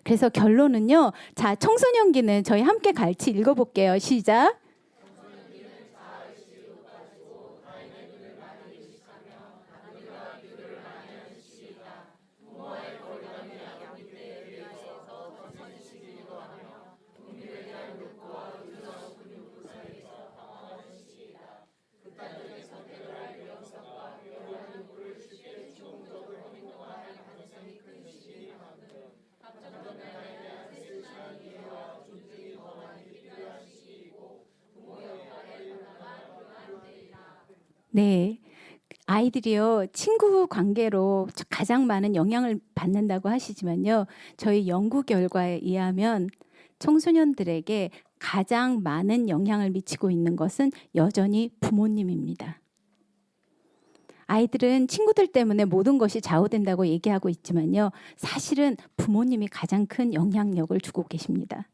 Speaker 1: 그래서 결론은요. 자, 청소년기는 저희 함께 같이 읽어볼게요. 시작. 네. 아이들이요, 친구 관계로 가장 많은 영향을 받는다고 하시지만요, 저희 연구 결과에 의하면 청소년들에게 가장 많은 영향을 미치고 있는 것은 여전히 부모님입니다. 아이들은 친구들 때문에 모든 것이 좌우된다고 얘기하고 있지만요, 사실은 부모님이 가장 큰 영향력을 주고 계십니다.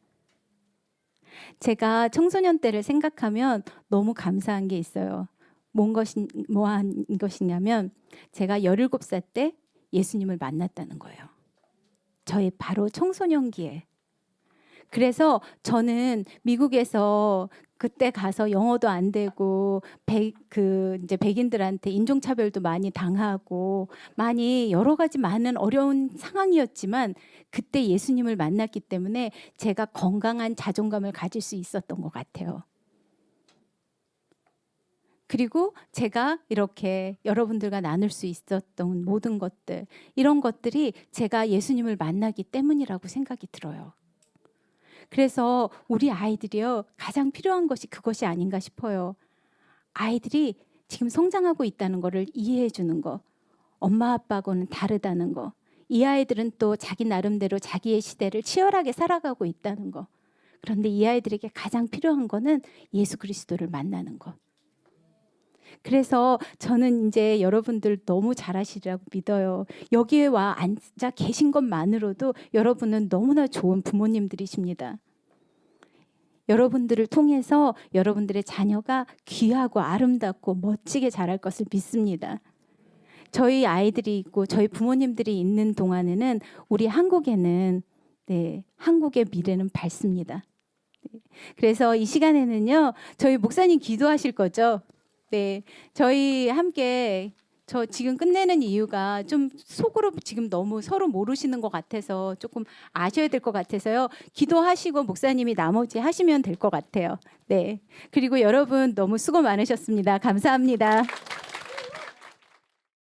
Speaker 1: 제가 청소년 때를 생각하면 너무 감사한 게 있어요. 뭐한 것이냐면 제가 17살 때 예수님을 만났다는 거예요. 저의 바로 청소년기에. 그래서 저는 미국에서 그때 가서 영어도 안 되고 이제 백인들한테 인종차별도 많이 당하고 많이 여러 가지 많은 어려운 상황이었지만 그때 예수님을 만났기 때문에 제가 건강한 자존감을 가질 수 있었던 것 같아요. 그리고 제가 이렇게 여러분들과 나눌 수 있었던 모든 것들, 이런 것들이 제가 예수님을 만나기 때문이라고 생각이 들어요. 그래서 우리 아이들이요, 가장 필요한 것이 그것이 아닌가 싶어요. 아이들이 지금 성장하고 있다는 것을 이해해 주는 거, 엄마 아빠하고는 다르다는 거, 이 아이들은 또 자기 나름대로 자기의 시대를 치열하게 살아가고 있다는 거. 그런데 이 아이들에게 가장 필요한 거는 예수 그리스도를 만나는 것. 그래서 저는 이제 여러분들 너무 잘하시리라고 믿어요. 여기에 와 앉아 계신 것만으로도 여러분은 너무나 좋은 부모님들이십니다. 여러분들을 통해서 여러분들의 자녀가 귀하고 아름답고 멋지게 자랄 것을 믿습니다. 저희 아이들이 있고 저희 부모님들이 있는 동안에는 우리 한국에는 한국의 미래는 밝습니다. 그래서 이 시간에는요, 저희 목사님 기도하실 거죠? 네, 저희 함께 저 지금 끝내는 이유가 좀 속으로 지금 너무 서로 모르시는 것 같아서 조금 아셔야 될 것 같아서요. 기도하시고 목사님이 나머지 하시면 될 것 같아요. 네, 그리고 여러분 너무 수고 많으셨습니다. 감사합니다.